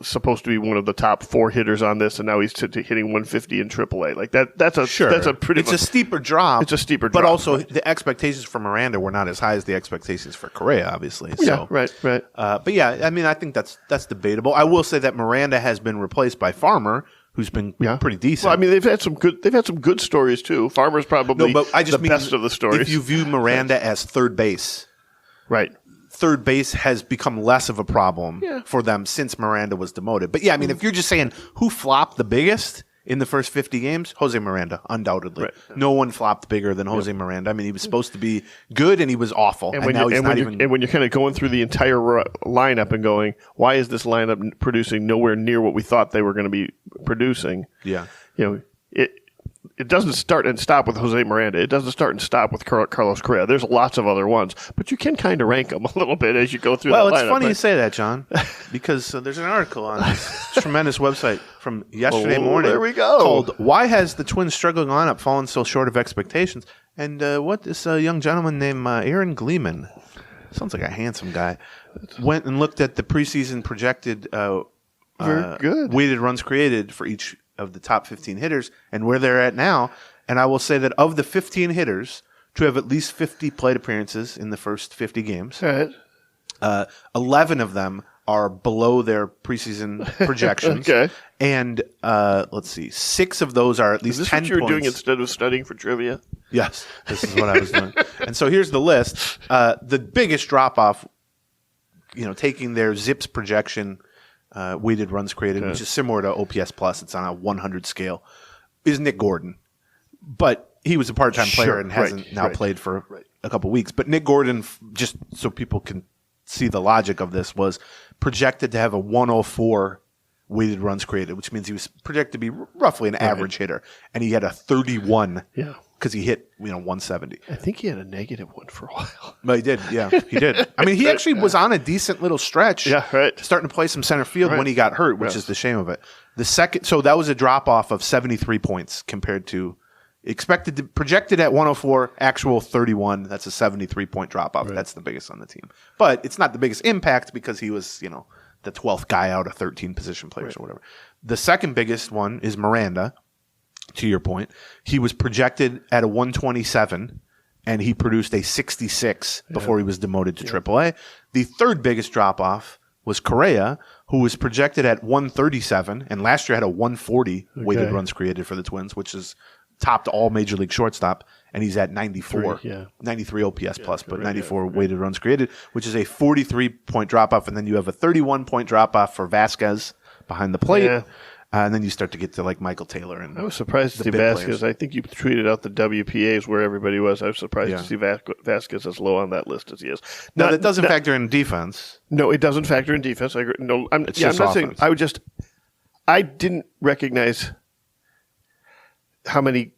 supposed to be one of the top 4 hitters on this, and now he's hitting 150 in AAA. Like that's a pretty. It's a steeper drop. It's a steeper but drop, also the expectations for Miranda were not as high as the expectations for Correa, obviously. Yeah, right. But yeah, I mean, I think that's debatable. I will say that Miranda has been replaced by Farmer, who's been pretty decent. Well, I mean, they've had some good stories too. Farmer's probably the best of the stories. If you view Miranda as third base, right. Third base has become less of a problem for them since Miranda was demoted. But yeah, I mean, if you're just saying who flopped the biggest in the first 50 games, Jose Miranda, undoubtedly. Right. No one flopped bigger than Jose Miranda. I mean, he was supposed to be good and he was awful. And now he's not even. And when you're kind of going through the entire lineup and going, why is this lineup producing nowhere near what we thought they were going to be producing? Yeah. It doesn't start and stop with Jose Miranda. It doesn't start and stop with Carlos Correa. There's lots of other ones, but you can kind of rank them a little bit as you go through that lineup. Well, it's funny you say that, John, because there's an article on this tremendous website from yesterday morning. There we go. Called "Why Has the Twins' Struggling Lineup Fallen So Short of Expectations?" And what this young gentleman named Aaron Gleeman, sounds like a handsome guy, went and looked at the preseason projected Very good. weighted runs created for each of the top 15 hitters and where they're at now. And I will say that of the 15 hitters to have at least 50 plate appearances in the first 50 games, 11 of them are below their preseason projections. Okay. And let's see, 6 of those are at least 10 points. Is this what you were doing instead of studying for trivia? Yes, this is what I was doing. And so here's the list. The biggest drop-off, taking their ZiPS projection, weighted runs created, which is similar to OPS Plus. It's on a 100 scale, is Nick Gordon. But he was a part-time player and hasn't played for a couple weeks. But Nick Gordon, just so people can see the logic of this, was projected to have a 104 weighted runs created, which means he was projected to be roughly an average hitter. And he had a 31 because he hit 170. I think he had a negative one for a while. But he did, yeah, he did. I mean, he actually was on a decent little stretch. Yeah, right. Starting to play some center field when he got hurt, which is the shame of it. So that was a drop off of 73 points compared to projected at 104, actual 31. That's a 73 point drop off. Right. That's the biggest on the team. But it's not the biggest impact because he was, the 12th guy out of 13 position players or whatever. The second biggest one is Miranda. To your point, he was projected at a 127, and he produced a 66 before he was demoted to AAA. The third biggest drop off was Correa, who was projected at 137, and last year had a 140 weighted runs created for the Twins, which is topped all major league shortstop, and he's at 94, 93 OPS plus, but 94 weighted runs created, which is a 43 point drop off, and then you have a 31 point drop off for Vasquez behind the plate. Yeah. And then you start to get to like Michael Taylor. And I was surprised to see Vasquez. I think you tweeted out the WPAs where everybody was. I was surprised to see Vasquez as low on that list as he is. No, that doesn't factor in defense. No, it doesn't factor in defense. I agree. No, I'm not saying. I didn't recognize how many.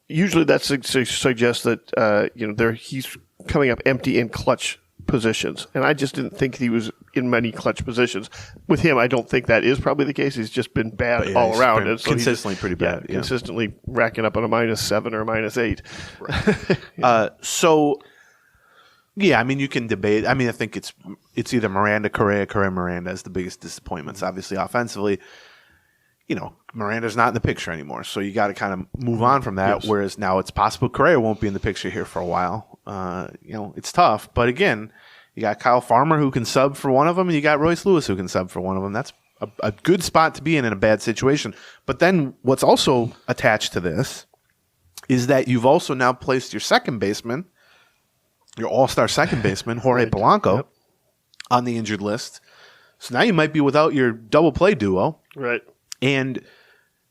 Usually that suggests that he's coming up empty in clutch positions, and I just didn't think he was in many clutch positions. With him, I don't think that is probably the case. He's just been bad all around. And so consistently pretty bad. Consistently racking up on a -7 or -8. Right. I mean, you can debate. I mean, I think it's either Miranda, Correa, Miranda as the biggest disappointments. Obviously, offensively, Miranda's not in the picture anymore, so you got to kind of move on from that. Yes. Whereas now it's possible Correa won't be in the picture here for a while. It's tough, but again, you got Kyle Farmer who can sub for one of them, and you got Royce Lewis who can sub for one of them. That's a good spot to be in a bad situation. But then what's also attached to this is that you've also now placed your second baseman, your all-star second baseman, Jorge Polanco, on the injured list. So now you might be without your double play duo. Right. And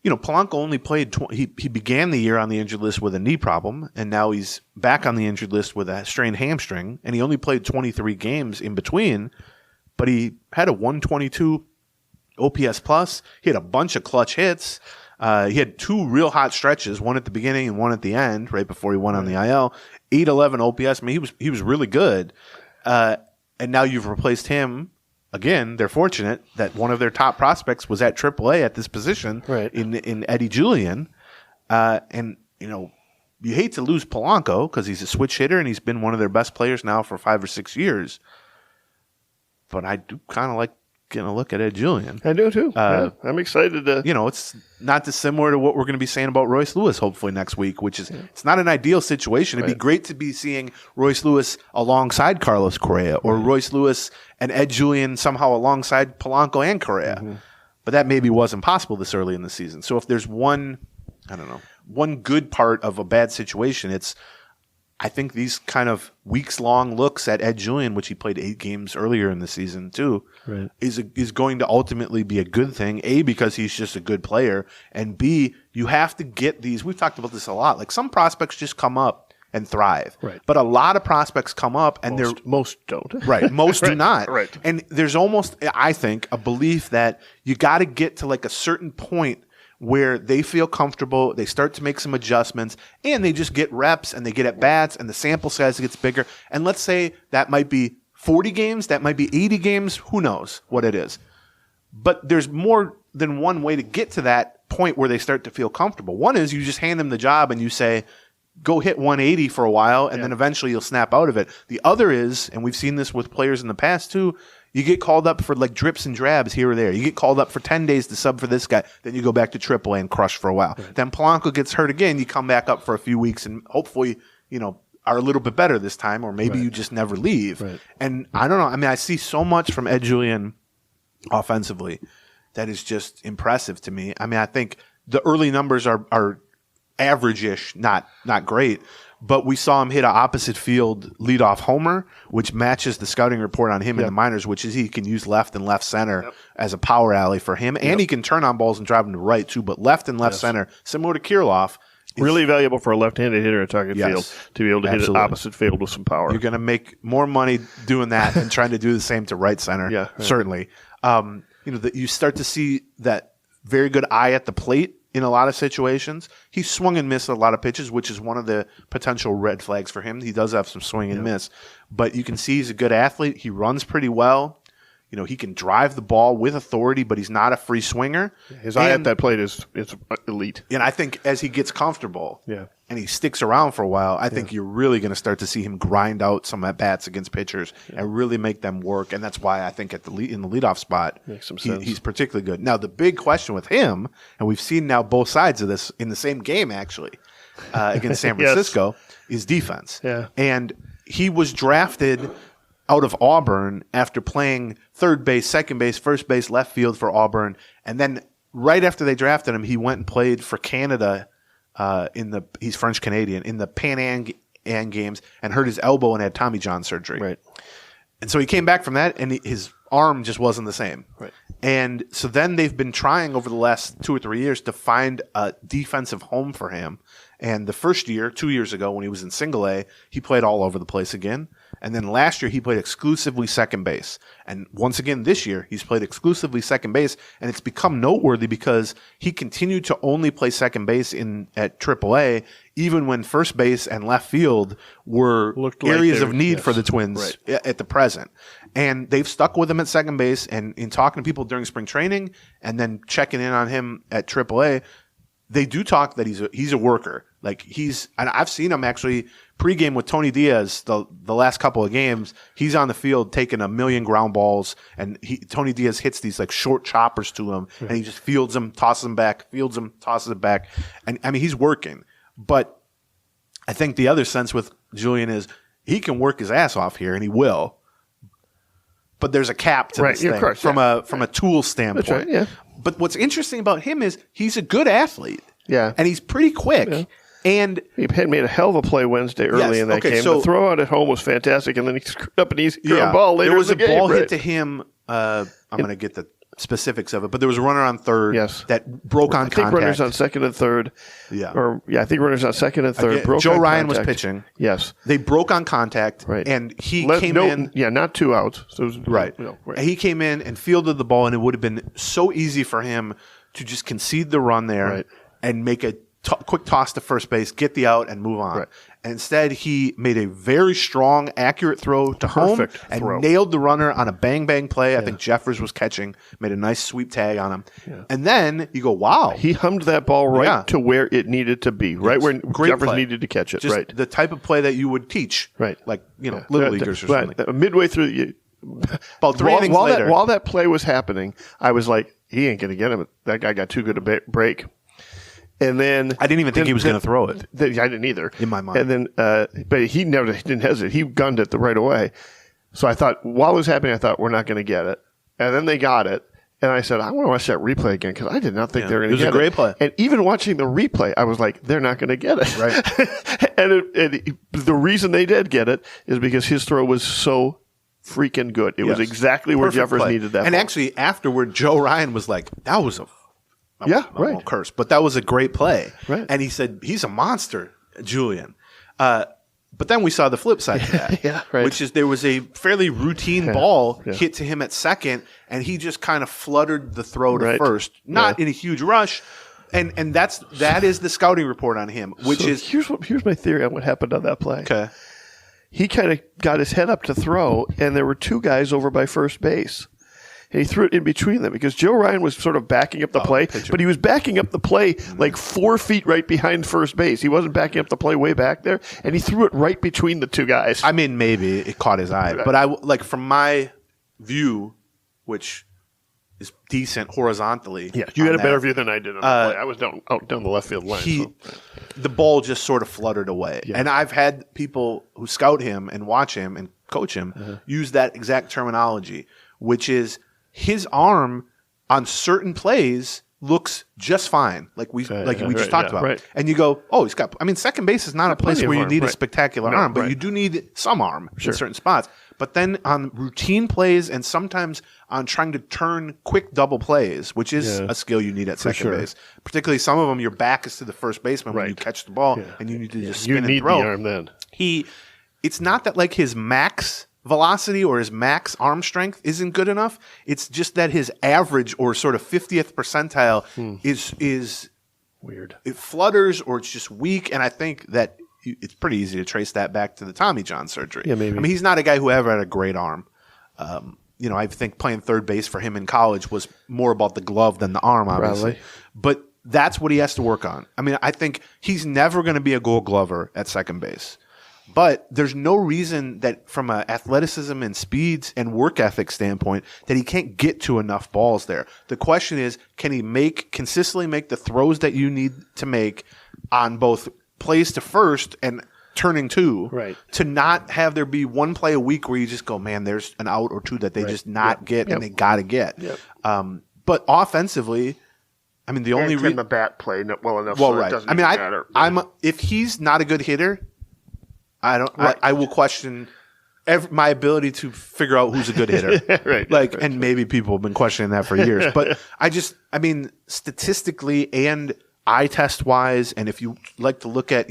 Polanco only played. He began the year on the injured list with a knee problem, and now he's back on the injured list with a strained hamstring. And he only played 23 games in between, but he had a 122 OPS plus. He had a bunch of clutch hits. He had two real hot stretches, one at the beginning and one at the end, right before he went on the IL. 811 OPS. I mean, he was really good. And now you've replaced him. Again, they're fortunate that one of their top prospects was at AAA at this position in Eddie Julien. And you hate to lose Polanco because he's a switch hitter and he's been one of their best players now for 5 or 6 years. But I do kind of like getting a look at Ed Julien. I do too. I'm excited to. It's not dissimilar to what we're going to be saying about Royce Lewis hopefully next week, which is it's not an ideal situation. It'd be great to be seeing Royce Lewis alongside Carlos Correa or Royce Lewis and Ed Julien somehow alongside Polanco and Correa. Mm-hmm. But that maybe wasn't possible this early in the season. So if there's one good part of a bad situation, I think these kind of weeks-long looks at Ed Julien, which he played 8 games earlier in the season too, is going to ultimately be a good thing. A, because he's just a good player, and B, you have to get these. We've talked about this a lot. Like some prospects just come up and thrive, but a lot of prospects come up and most don't. Right, most do not. Right, and there's almost, I think, a belief that you got to get to like a certain point where they feel comfortable, they start to make some adjustments, and they just get reps and they get at bats and the sample size gets bigger. And let's say that might be 40 games, that might be 80 games, who knows what it is. But there's more than one way to get to that point where they start to feel comfortable. One is you just hand them the job and you say, go hit 180 for a while, and then eventually you'll snap out of it. The other is, and we've seen this with players in the past too, you get called up for like drips and drabs here or there. You get called up for 10 days to sub for this guy. Then you go back to AAA and crush for a while. Right. Then Polanco gets hurt again. You come back up for a few weeks and hopefully, are a little bit better this time, or maybe you just never leave. Right. And I don't know. I mean, I see so much from Ed Julien offensively that is just impressive to me. I mean, I think the early numbers are average-ish, not great. But we saw him hit an opposite field leadoff homer, which matches the scouting report on him in the minors, which is he can use left and left center as a power alley for him. And he can turn on balls and drive them to right, too. But left and left center, similar to Kirilloff. Really valuable for a left-handed hitter at target field to be able to hit an opposite field with some power. You're going to make more money doing that than trying to do the same to right center, certainly. You start to see that very good eye at the plate in a lot of situations. He swung and missed a lot of pitches, which is one of the potential red flags for him. He does have some swing and miss, but you can see he's a good athlete. He runs pretty well. You know, he can drive the ball with authority, but he's not a free swinger. His eye at that plate is elite. And I think as he gets comfortable and he sticks around for a while, I think you're really going to start to see him grind out some at-bats against pitchers and really make them work. And that's why I think in the leadoff spot, makes some sense. He's particularly good. Now, the big question with him, and we've seen now both sides of this in the same game, actually, against San Francisco, is defense. Yeah. And he was drafted out of Auburn after playing third base, second base, first base, left field for Auburn. And then right after they drafted him, he went and played for Canada he's French Canadian, in the Pan Am games and hurt his elbow and had Tommy John surgery. Right. And so he came back from that and his arm just wasn't the same. Right. And so then they've been trying over the last 2 or 3 years to find a defensive home for him. And the first year, 2 years ago, when he was in single A, he played all over the place again. And then last year, he played exclusively second base. And once again, this year, he's played exclusively second base. And it's become noteworthy because he continued to only play second base at AAA, even when first base and left field were areas of need for the Twins at the present. And they've stuck with him at second base. And in talking to people during spring training and then checking in on him at AAA, they do talk that he's a worker. Like and I've seen him actually pregame with Tony Diaz the last couple of games. He's on the field taking 1 million ground balls, and Tony Diaz hits these like short choppers to him, and he just fields them, tosses them back, fields them, tosses it back, and I mean he's working. But I think the other sense with Julien is he can work his ass off here, and he will. But there's a cap to this thing from a tool standpoint. That's right, yeah. But what's interesting about him is he's a good athlete. Yeah. And he's pretty quick. Yeah. And he had made a hell of a play Wednesday early in that game. So the throw out at home was fantastic, and then he screwed up an easy ball later in the game. There was a ball hit to him. I'm going to get the specifics of it, but there was a runner on third that broke on contact. I think runners on second and third. I think runners on second and third. Again, Joe Ryan was pitching. Yes. They broke on contact, and he came in. Yeah, not 2 outs. So it was, He came in and fielded the ball, and it would have been so easy for him to just concede the run there and make a quick toss to first base, get the out, and move on. Right. And instead, he made a very strong, accurate throw to home and nailed the runner on a bang-bang play. I think Jeffers was catching, made a nice sweep tag on him. Yeah. And then you go, wow. He hummed that ball right to where it needed to be, right where Jeffers needed to catch it. Just the type of play that you would teach, like Little Leaguers or something. Midway through about 3 innings later. While that play was happening, I was like, he ain't going to get him. That guy got too good a break. And then I didn't even think he was going to throw it. I didn't either in my mind. And then, but he didn't hesitate. He gunned it right away. So I thought, while it was happening, I thought we're not going to get it. And then they got it, and I said, I want to watch that replay again because I did not think they were going to get it. It was a great play. And even watching the replay, I was like, they're not going to get it. Right. and the reason they did get it is because his throw was so freaking good. It was exactly where Jeffers needed that. And ball. Actually, afterward, Joe Ryan was like, that was I won't curse, but that was a great play. Right. And he said, he's a monster, Julien. But then we saw the flip side of that, which is there was a fairly routine ball hit to him at second, and he just kind of fluttered the throw to first, not in a huge rush. And that is the scouting report on him, which is here's my theory on what happened on that play. Okay. He kind of got his head up to throw, and there were 2 guys over by first base. And he threw it in between them because Joe Ryan was sort of backing up the play, but he was backing up the play like 4 feet right behind first base. He wasn't backing up the play way back there, and he threw it right between the 2 guys. I mean, maybe it caught his eye, but from my view, which is decent horizontally. Yeah, you had a better view than I did on the play. I was down the left field line. The ball just sort of fluttered away. Yeah. And I've had people who scout him and watch him and coach him use that exact terminology, which is his arm on certain plays looks just fine, like we just talked about. Right. And you go, he's got. I mean, second base is not a place where you need a spectacular arm, but you do need some arm in certain spots. But then on routine plays and sometimes on trying to turn quick double plays, which is a skill you need at second base. Particularly some of them, your back is to the first baseman when you catch the ball, and you need to just spin and throw. You need the arm then. It's not that like his max velocity or his max arm strength isn't good enough. It's just that his average or sort of 50th percentile is Weird. It flutters or it's just weak, and I think that it's pretty easy to trace that back to the Tommy John surgery. Yeah, maybe. I mean, he's not a guy who ever had a great arm. I think playing third base for him in college was more about the glove than the arm, obviously. Probably. But that's what he has to work on. I mean, I think he's never going to be a Gold Glover at second base. But there's no reason that from an athleticism and speeds and work ethic standpoint that he can't get to enough balls there. The question is, can he consistently make the throws that you need to make on both plays to first and turning two, right, to not have there be one play a week where you just go, man, there's an out or two that they just not get and they got to get. Yep. But offensively, I mean, the only reason the bat play well enough. Well, so right. It doesn't I mean, matter. if he's not a good hitter, I will question my ability to figure out who's a good hitter. Right. And maybe people have been questioning that for years. But statistically and eye test wise, and if you like to look at,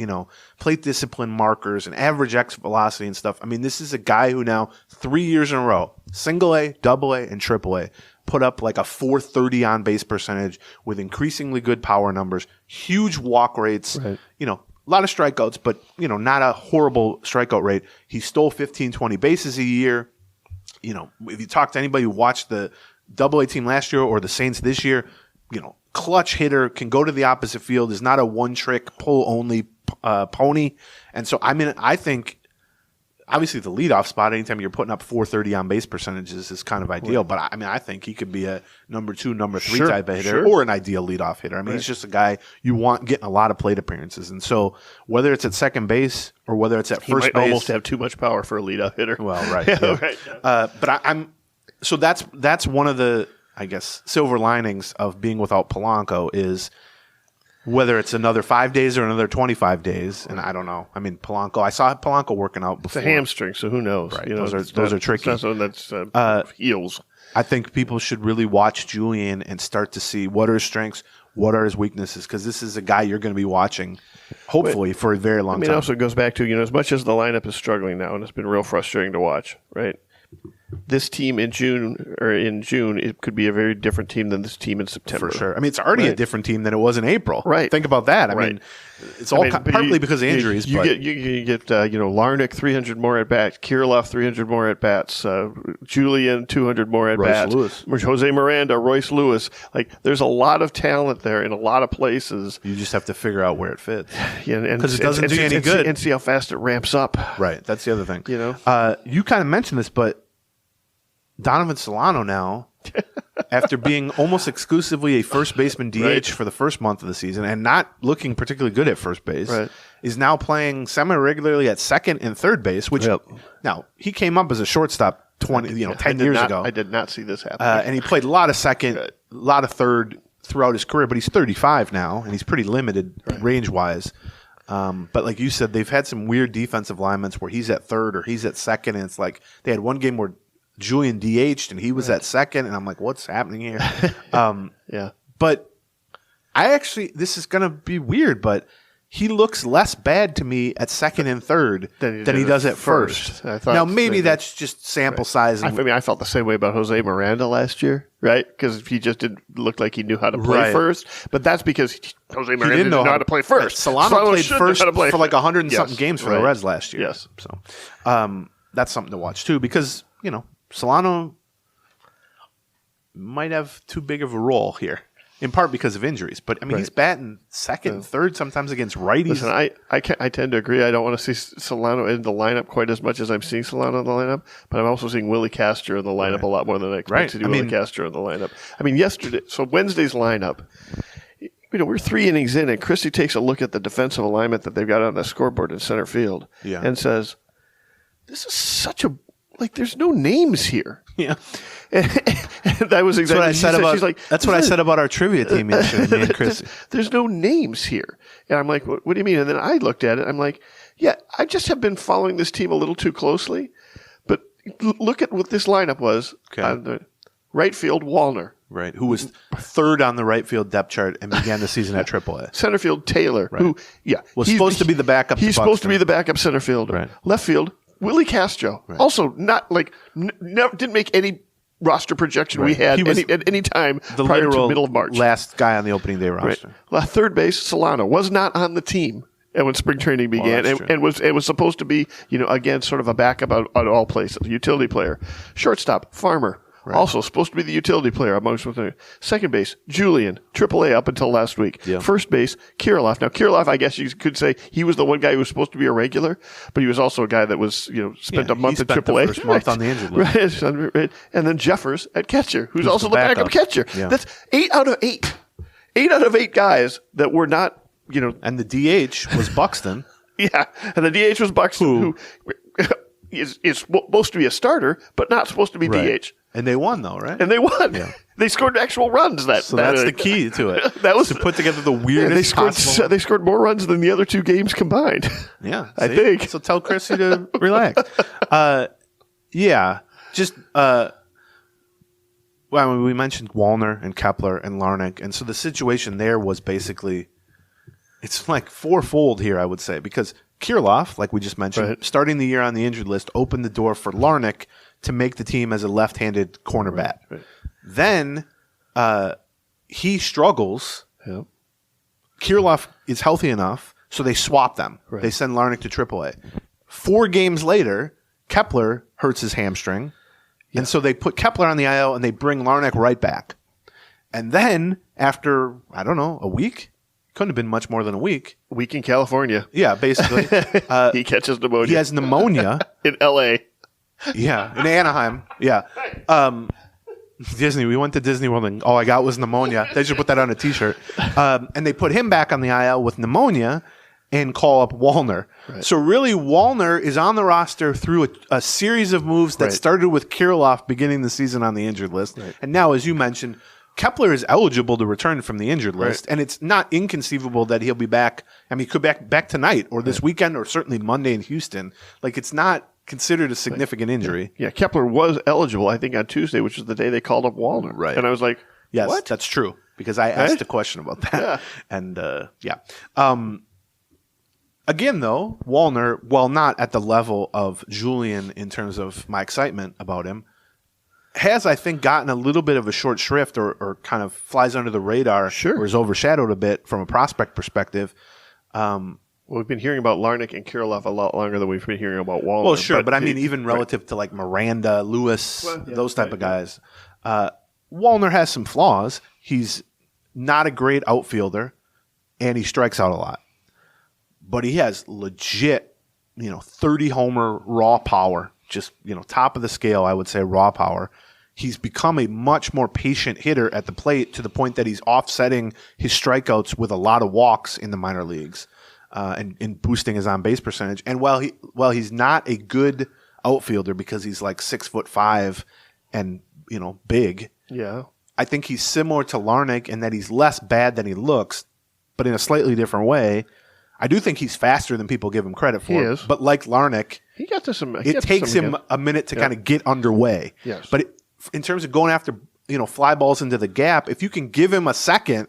plate discipline markers and average X velocity and stuff, I mean, this is a guy who now 3 years in a row, single A, double A, and triple A, put up like a 430 on base percentage with increasingly good power numbers, huge walk rates, right. A lot of strikeouts, but, not a horrible strikeout rate. He stole 15, 20 bases a year. If you talk to anybody who watched the Double-A team last year or the Saints this year, clutch hitter, can go to the opposite field, is not a one-trick, pull-only pony. And so, I think, obviously the leadoff spot, anytime you're putting up 430 on base percentages is kind of ideal. Right. But, I think he could be a number 2, number 3 type of hitter or an ideal leadoff hitter. He's just a guy you want getting a lot of plate appearances. And so whether it's at second base or whether it's at first base. He might almost have too much power for a leadoff hitter. Well, right. Yeah. Right. But so that's one of the, I guess, silver linings of being without Polanco is whether it's another 5 days or another 25 days, and I don't know. I mean, I saw Polanco working out before. It's a hamstring, so who knows? Right. Those are tricky. It's not something that's heals. I think people should really watch Julien and start to see what are his strengths, what are his weaknesses, because this is a guy you're going to be watching, hopefully, for a very long time. It also goes back to, as much as the lineup is struggling now, and it's been real frustrating to watch, right? This team in June, it could be a very different team than this team in September. For sure. I mean, it's already a different team than it was in April. Right. Think about that. I mean, it's all partly because of injuries. You get Larnick 300 more at bats, Kirilloff 300 more at bats, Julien 200 more at bats, Jose Miranda, Royce Lewis. There's a lot of talent there in a lot of places. You just have to figure out where it fits. Because it doesn't do you any good. And see how fast it ramps up. Right. That's the other thing. You kind of mentioned this, but Donovan Solano now, after being almost exclusively a first baseman DH for the first month of the season and not looking particularly good at first base, is now playing semi-regularly at second and third base, which now he came up as a shortstop 10 years ago. I did not see this happen. And he played a lot of second, a lot of third throughout his career, but he's 35 now, and he's pretty limited range-wise. But like you said, they've had some weird defensive alignments where he's at third or he's at second, and it's like they had one game where Julien DH'd and he was at second, and I'm like, what's happening here? But this is going to be weird, but he looks less bad to me at second and third than he does at first. Now, maybe that's just sample size. I felt the same way about Jose Miranda last year, right? Because he just didn't look like he knew how to play first. But that's because Jose Miranda didn't know how to play first. Solano played first for like 100 and something games for the Reds last year. Yes. So that's something to watch, too, because, Solano might have too big of a role here, in part because of injuries. But, he's batting second and third sometimes against righties. Listen, I tend to agree. I don't want to see Solano in the lineup quite as much as I'm seeing Solano in the lineup, but I'm also seeing Willie Castro in the lineup a lot more than I expect to do Willie Castro in the lineup. Wednesday's lineup, we're 3 innings in, and Christie takes a look at the defensive alignment that they've got on the scoreboard in center field and says, this is such a... there's no names here. Yeah. And that was exactly what I said about. She's like, that's what I said about our trivia team yesterday, me and Chris. There's no names here. And I'm like, what do you mean? And then I looked at it. I'm like, I just have been following this team a little too closely. But look at what this lineup was. On the right field, Wallner. Right, who was third on the right field depth chart and began the season at AAA. Center field, Taylor, who was supposed to be the backup. He's supposed to be the backup center fielder. Right. Left field, Willie Castro, also not never didn't make any roster projection we had at any time prior to middle of March. Last guy on the opening day roster. Right. Third base, Solano was not on the team when spring training began, and was supposed to be, again, sort of a backup at all places, utility player. Shortstop, Farmer. Right. Also supposed to be the utility player amongst them. Second base, Julien, AAA up until last week. Yeah. First base, Kirilloff. Now, Kirilloff, I guess you could say he was the one guy who was supposed to be a regular, but he was also a guy that was, spent a month at AAA. The first month on the injured list. Right. And then Jeffers at catcher, who's also the backup catcher. Yeah. That's 8 out of 8. 8 out of 8 guys that were not, And the DH was Buxton. Yeah. And the DH was Buxton, who is supposed to be a starter, but not supposed to be DH. And they won, though, right? And they won. Yeah. They scored actual runs. That's the key to it. That was to put together the weirdest possible. They scored more runs than the other 2 games combined. Yeah, I think. So tell Chrissy to relax. Just we mentioned Wallner and Kepler and Larnach, and so the situation there was basically it's like fourfold here, I would say, because Kirilloff, like we just mentioned, starting the year on the injured list, opened the door for Larnach to make the team as a left-handed corner bat. Right. Then he struggles. Yep. Kirilloff is healthy enough, so they swap them. Right. They send Larnach to AAA. 4 games later, Kepler hurts his hamstring, and so they put Kepler on the IL and they bring Larnach right back. And then after, I don't know, a week? Couldn't have been much more than a week. A week in California. Yeah, basically. He catches pneumonia. He has pneumonia. In L.A. Yeah, in Anaheim. Yeah. Disney. We went to Disney World and all I got was pneumonia. They should put that on a T-shirt. And they put him back on the IL with pneumonia and call up Wallner. Right. So really, Wallner is on the roster through a series of moves that started with Kirilloff beginning the season on the injured list. Right. And now, as you mentioned, Kepler is eligible to return from the injured list, and it's not inconceivable that he'll be back. I mean, he could be back tonight or this weekend or certainly Monday in Houston. Like, it's not considered a significant injury. Yeah, Kepler was eligible, I think, on Tuesday, which is the day they called up Wallner. Right. And I was like, yes, what? That's true, because I asked a question about that. Yeah. And, again, though, Wallner, while not at the level of Julien in terms of my excitement about him, has, I think, gotten a little bit of a short shrift or kind of flies under the radar or is overshadowed a bit from a prospect perspective. We've been hearing about Larnach and Kirilloff a lot longer than we've been hearing about Wallner. Well, sure, but I mean, even relative to like Miranda, Lewis, those type of guys. Wallner has some flaws. He's not a great outfielder, and he strikes out a lot. But he has legit, 30-homer raw power. Just, top of the scale, I would say, raw power. He's become a much more patient hitter at the plate to the point that he's offsetting his strikeouts with a lot of walks in the minor leagues and boosting his on-base percentage. And while he's not a good outfielder because he's like 6'5" and, big, I think he's similar to Larnach in that he's less bad than he looks, but in a slightly different way. I do think he's faster than people give him credit for. He is. But like Larnach, it takes him a minute to kind of get underway. Yes. But in terms of going after, fly balls into the gap, if you can give him a second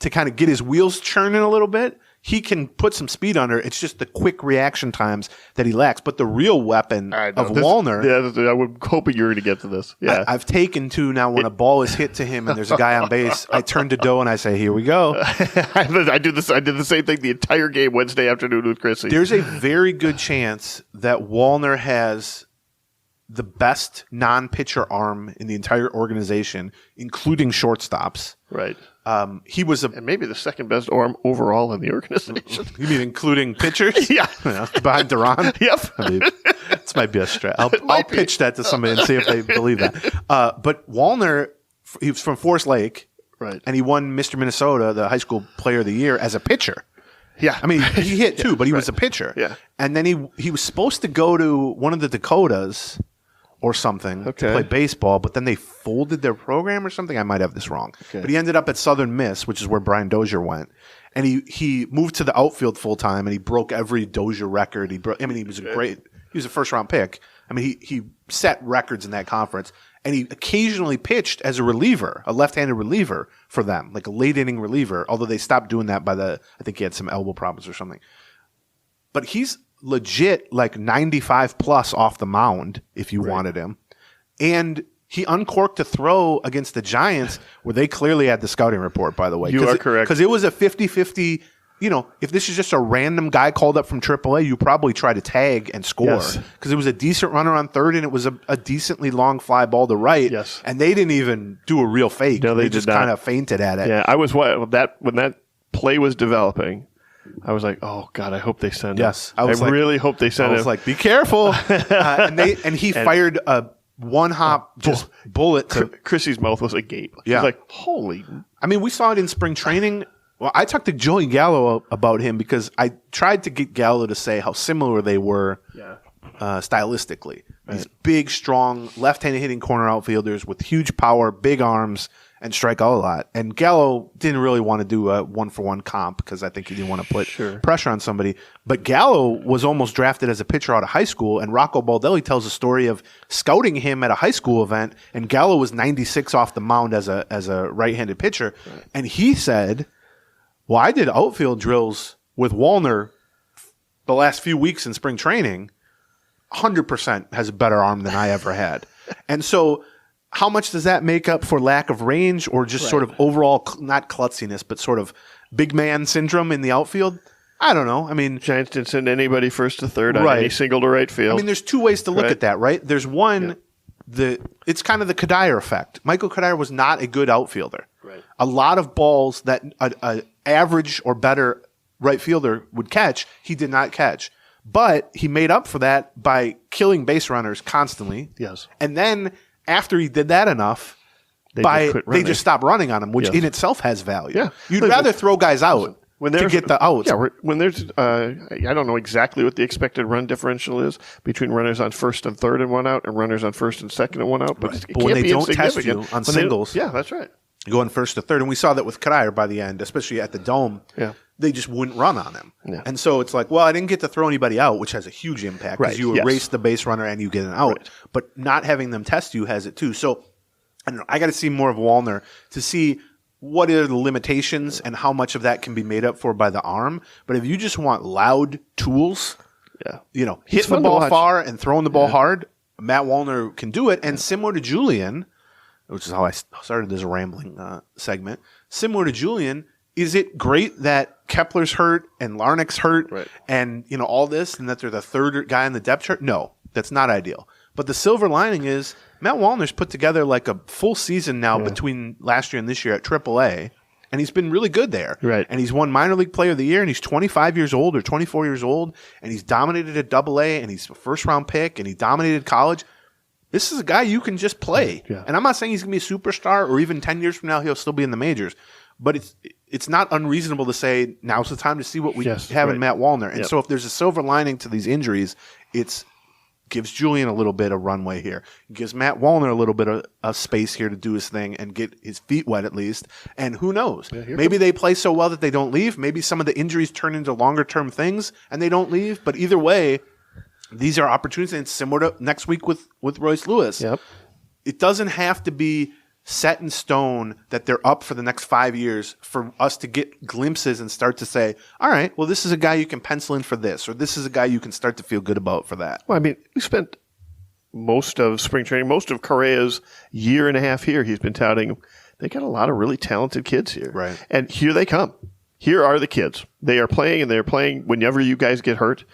to kind of get his wheels churning a little bit, he can put some speed under. It's just the quick reaction times that he lacks. But the real weapon of Wallner... Yeah, I was hoping you were going to get to this. Yeah. I've taken to now when a ball is hit to him and there's a guy on base, I turn to Doe and I say, here we go. I did the same thing the entire game Wednesday afternoon with Chrissy. There's a very good chance that Wallner has the best non-pitcher arm in the entire organization, including shortstops. Right. He was and maybe the second best arm overall in the organization. You mean including pitchers? Yeah. Behind Duran? Yep. I mean, this might be a stretch. I'll pitch that to somebody and see if they believe that. But Wallner, he was from Forest Lake, right? And he won Mr. Minnesota, the high school player of the year, as a pitcher. Yeah. I mean, he hit too, but he was a pitcher. Yeah. And then he was supposed to go to one of the Dakotas or something to play baseball, but then they folded their program or something. I might have this wrong. Okay. But he ended up at Southern Miss, which is where Brian Dozier went. And he moved to the outfield full time, and he broke every Dozier record. He was he was a first round pick. I mean, he set records in that conference, and he occasionally pitched as a reliever, a left-handed reliever for them, like a late inning reliever. Although they stopped doing that I think he had some elbow problems or something. But he's legit like 95 plus off the mound if you wanted him. And he uncorked a throw against the Giants where they clearly had the scouting report, by the way. You are correct. Because it was a 50-50. If this is just a random guy called up from AAA, you probably try to tag and score. Because it was a decent runner on third, and it was a decently long fly ball to right. Yes. And they didn't even do a real fake. No, they just did not. kind of fainted at it. Yeah, I was when that play was developing. I was like, oh God, I hope they send him. Yes. I really hope they send him. I was like, be careful. and he fired a one-hop bullet to Chrissy's mouth was agape. Yeah. He was like, holy. I mean, we saw it in spring training. Well, I talked to Joey Gallo about him because I tried to get Gallo to say how similar they were stylistically. Right. These big, strong, left-handed hitting corner outfielders with huge power, big arms, and strike out a lot. And Gallo didn't really want to do a one-for-one comp because I think he didn't want to put pressure on somebody. But Gallo was almost drafted as a pitcher out of high school, and Rocco Baldelli tells a story of scouting him at a high school event, and Gallo was 96 off the mound as a right-handed pitcher. Right. And he said, well, I did outfield drills with Wallner the last few weeks in spring training. 100% has a better arm than I ever had. And so how much does that make up for lack of range or just sort of overall, not klutziness, but sort of big man syndrome in the outfield? I don't know. I mean, Giants didn't send anybody first to third on any single to right field. I mean, there's two ways to look at that, right? There's one, it's kind of the Kadire effect. Michael Kadire was not a good outfielder. Right. A lot of balls that an average or better right fielder would catch, he did not catch. But he made up for that by killing base runners constantly. Yes. And then after he did that enough, they just stopped running on him, which in itself has value. Yeah. You'd rather throw guys out to get the outs. Yeah, when there's I don't know exactly what the expected run differential is between runners on first and third and one out and runners on first and second and one out. But, but when they don't test you on singles. Yeah, that's right. Going first to third. And we saw that with Kadire by the end, especially at the Dome. Yeah. They just wouldn't run on him. Yeah. And so it's like, well, I didn't get to throw anybody out, which has a huge impact because you erase the base runner and you get an out. Right. But not having them test you has it too. So I don't know. I got to see more of Wallner to see what are the limitations and how much of that can be made up for by the arm. But if you just want loud tools, hitting the ball far and throwing the ball hard, Matt Wallner can do it. And similar to Julien, which is how I started this rambling segment, similar to Julien, is it great that Kepler's hurt and Larnach's hurt and all this and that they're the third guy in the depth chart? No, that's not ideal. But the silver lining is Matt Wallner's put together like a full season now between last year and this year at AAA, and he's been really good there. Right. And he's won Minor League Player of the Year, and he's 25 years old or 24 years old, and he's dominated at AA, and he's a first-round pick, and he dominated college. This is a guy you can just play. Yeah. And I'm not saying he's going to be a superstar or even 10 years from now he'll still be in the majors. But it's not unreasonable to say now's the time to see what we have in Matt Wallner. And so if there's a silver lining to these injuries, it gives Julien a little bit of runway here. It gives Matt Wallner a little bit of space here to do his thing and get his feet wet at least. And who knows? Yeah, maybe they play so well that they don't leave. Maybe some of the injuries turn into longer-term things and they don't leave. But either way, these are opportunities. And it's similar to next week with Royce Lewis. Yep. It doesn't have to be set in stone that they're up for the next 5 years for us to get glimpses and start to say, all right, well, this is a guy you can pencil in for this, or this is a guy you can start to feel good about for that. Well, I mean, we spent most of spring training, most of Correa's year and a half here, he's been touting, they got a lot of really talented kids here. Right. And here they come. Here are the kids. They are playing, and they're playing whenever you guys get hurt.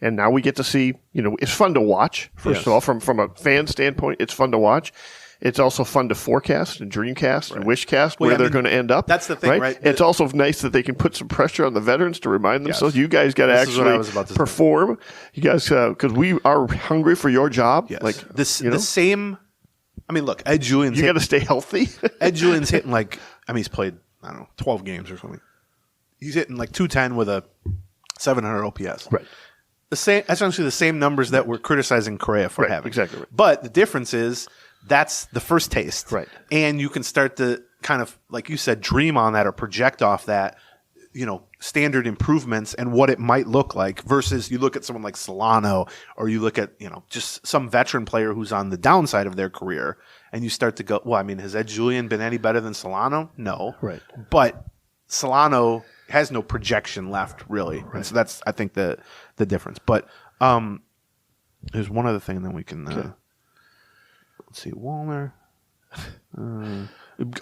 And now we get to see, it's fun to watch, first of all. From a fan standpoint, it's fun to watch. It's also fun to forecast and dreamcast and wishcast where they're going to end up. That's the thing, right? It's also nice that they can put some pressure on the veterans to remind themselves, you guys got to actually perform. You guys, because we are hungry for your job. Yes. Like the same. I mean, look, Ed Julien's. You got to stay healthy. Ed Julien's hitting he's played 12 games or something. He's hitting 210 with a 700 OPS. Right. Essentially the same numbers that we're criticizing Correa for having. Exactly. Right. But the difference is. That's the first taste. Right. And you can start to kind of, like you said, dream on that or project off that, standard improvements and what it might look like versus you look at someone like Solano or you look at, just some veteran player who's on the downside of their career and you start to go, well, I mean, has Ed Julien been any better than Solano? No. Right. But Solano has no projection left, really. Right. And so that's, I think, the difference. But there's one other thing that we can... let's see, Wallner.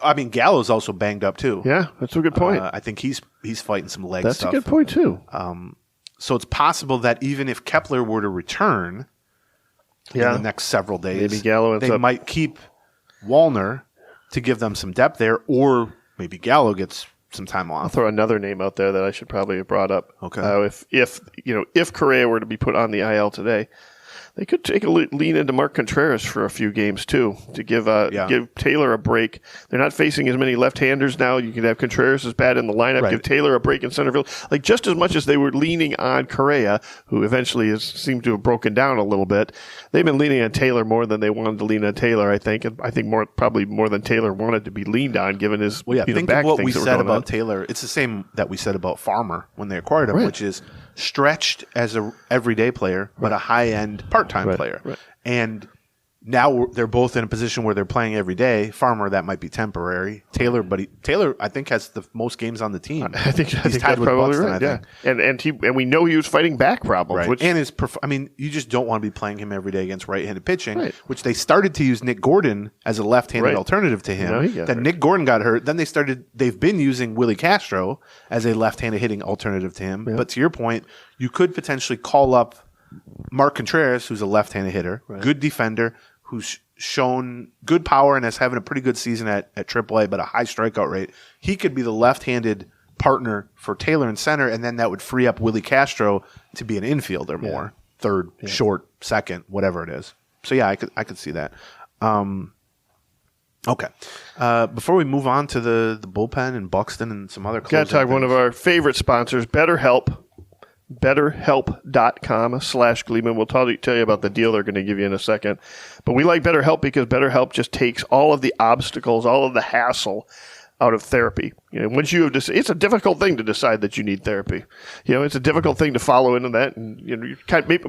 I mean, Gallo's also banged up too. Yeah, that's a good point. I think he's fighting some leg That's stuff. a good point too. So it's possible that even if Kepler were to return in the next several days, maybe Gallo they might keep Wallner to give them some depth there, or maybe Gallo gets some time I'll off. throw another name out there that I should probably have brought up. Okay. If Correa were to be put on the IL today, they could take a lean into Mark Contreras for a few games too to give Taylor a break. They're not facing as many left-handers now. You can have Contreras as bad in the lineup. Right. Give Taylor a break in center field. Like just as much as they were leaning on Correa, who eventually seemed to have broken down a little bit, they've been leaning on Taylor more than they wanted to lean on Taylor. I think, and I think probably more than Taylor wanted to be leaned on, given his Think back of what things we that were said going about on. Taylor. It's the same that we said about Farmer when they acquired him, Right. which is stretched as a everyday player, but a high-end part-time player. Right. And now they're both in a position where they're playing every day. Farmer, that might be temporary. Taylor, Taylor, I think, has the most games on the team. I think he's that's tied with probably Buxton, right. I Yeah, think. and we know he was fighting back problems. Right. Which, And you just don't want to be playing him every day against right-handed pitching, Right. which they started to use Nick Gordon as a left-handed Right. alternative to him. No, he got Then hurt. Nick Gordon got hurt. Then they've been using Willie Castro as a left-handed hitting alternative to him. Yeah. But to your point, you could potentially call up Mark Contreras, who's a left-handed hitter, good defender, who's shown good power and is having a pretty good season at AAA, but a high strikeout rate. He could be the left-handed partner for Taylor in center, and then that would free up Willie Castro to be an infielder more, third, short, second, whatever it is. So yeah, I could see that. Okay. Before we move on to the bullpen and Buxton and some other got closing to talk one of our favorite sponsors, BetterHelp. BetterHelp.com/Gleeman. We'll tell you about the deal they're going to give you in a second. But we like BetterHelp because BetterHelp just takes all of the obstacles, all of the hassle out of therapy. Once you have it's a difficult thing to decide that you need therapy. It's a difficult thing to follow into that, and you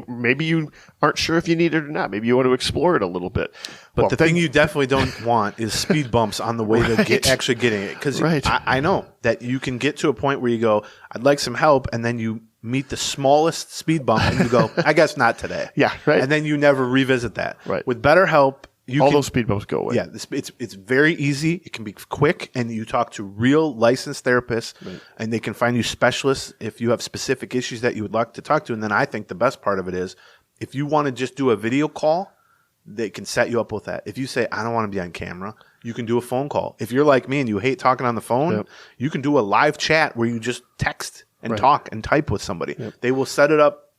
maybe you aren't sure if you need it or not. Maybe you want to explore it a little bit. But the thing you definitely don't want is speed bumps on the way to actually getting it. Because I know that you can get to a point where you go, I'd like some help, and then you meet the smallest speed bump, and you go, I guess not today. Yeah, right. And then you never revisit that. Right. With BetterHelp, those speed bumps go away. Yeah, it's very easy. It can be quick, and you talk to real licensed therapists, and they can find you specialists if you have specific issues that you would like to talk to. And then I think the best part of it is if you want to just do a video call, they can set you up with that. If you say, I don't want to be on camera, you can do a phone call. If you're like me and you hate talking on the phone, you can do a live chat where you just text and talk and type with somebody. They will set it up.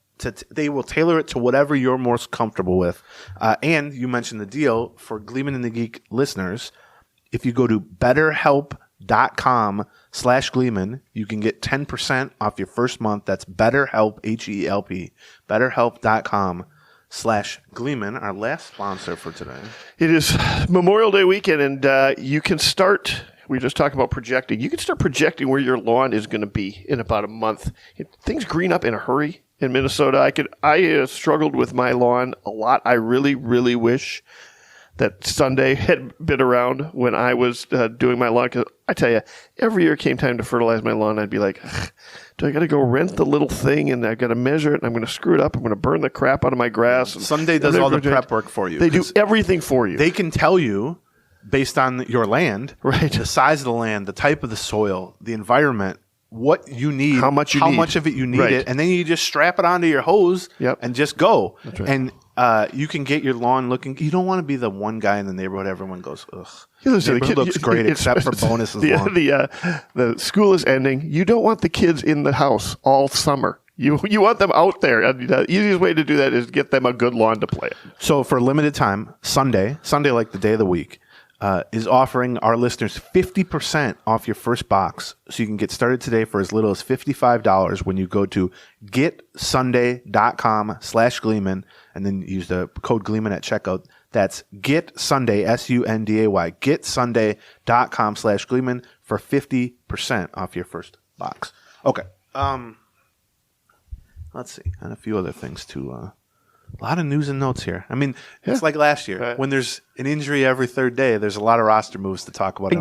They will tailor it to whatever you're most comfortable with. And you mentioned the deal for Gleeman and the Geek listeners. If you go to betterhelp.com/Gleeman, you can get 10% off your first month. That's BetterHelp, HELP. BetterHelp.com/Gleeman, our last sponsor for today. It is Memorial Day weekend, and you can start. We just talked about projecting. You can start projecting where your lawn is going to be in about a month. Things green up in a hurry in Minnesota. I struggled with my lawn a lot. I really, really wish that Sunday had been around when I was doing my lawn. Because I tell you, every year came time to fertilize my lawn, I'd be like, do I got to go rent the little thing, and I got to measure it, and I'm going to screw it up. I'm going to burn the crap out of my grass. Sunday does all the prep work for you. They do everything for you. They can tell you, based on your land, right, the size of the land, the type of the soil, the environment, what you need, how much of it you need it, and then you just strap it onto your hose and just go. That's right. And you can get your lawn looking. You don't want to be the one guy in the neighborhood everyone goes, ugh. Neighborhood Looks great except for bonuses. The school is ending. You don't want the kids in the house all summer. You want them out there. And the easiest way to do that is get them a good lawn to play in. So for a limited time, Sunday like the day of the week, is offering our listeners 50% off your first box. So you can get started today for as little as $55 when you go to getsunday.com/Gleeman and then use the code Gleeman at checkout. That's GetSunday, SUNDAY, getsunday.com/Gleeman for 50% off your first box. Okay. Let's see. And a few other things too. A lot of news and notes here. I mean, it's like last year. When there's an injury every third day, there's a lot of roster moves to talk about.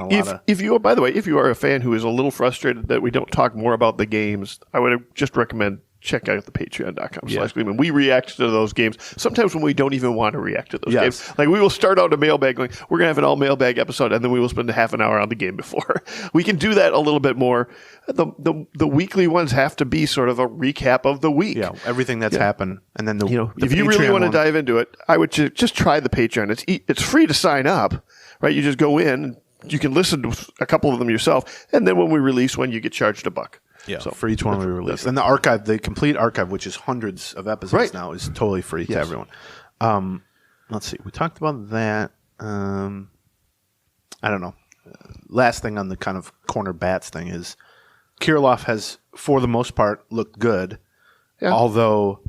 If you are a fan who is a little frustrated that we don't talk more about the games, I would just recommend check out the patreon.com/Gleeman. We react to those games sometimes when we don't even want to react to those games. Like we will start out a mailbag going, we're going to have an all mailbag episode, and then we will spend a half an hour on the game before. We can do that a little bit more. The weekly ones have to be sort of a recap of the week. Yeah, everything that's happened. And then the if you really want to dive into it, I would just try the Patreon. It's free to sign up, right? You just go in, you can listen to a couple of them yourself, and then when we release one, you get charged $1. Yeah, so for each one we release. And the archive, the complete archive, which is hundreds of episodes now, is totally free to everyone. Let's see. We talked about that. I don't know. Last thing on the kind of corner bats thing is Kirilloff has, for the most part, looked good, although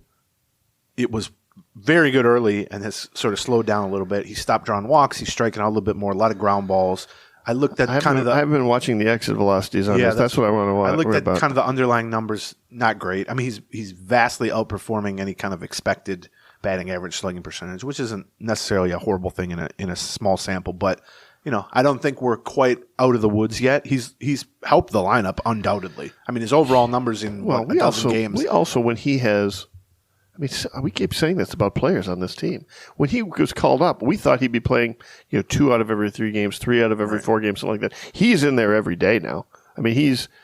it was very good early and has sort of slowed down a little bit. He stopped drawing walks. He's striking out a little bit more, a lot of ground balls. I looked at I haven't been watching the exit velocities on this. That's what I want to watch. I looked at kind of the underlying numbers, not great. I mean, he's vastly outperforming any kind of expected batting average slugging percentage, which isn't necessarily a horrible thing in a small sample. But, I don't think we're quite out of the woods yet. He's helped the lineup, undoubtedly. I mean, his overall numbers in a dozen games. We also, when he has... I mean, we keep saying this about players on this team. When he was called up, we thought he'd be playing, 2 out of every 3 games, 3 out of every 4 games, something like that. He's in there every day now. I mean,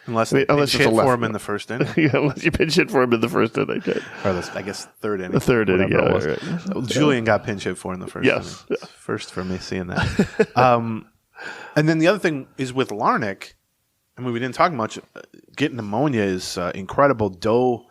unless you pinch hit for him in the first inning. Unless you pinch hit for him in the first inning. Or I guess third inning. The third inning, yeah. Right. Julien got pinch hit for in the first inning. Yes. First for me seeing that. And then the other thing is with Larnach, I mean, we didn't talk much. Getting pneumonia is incredible. Doe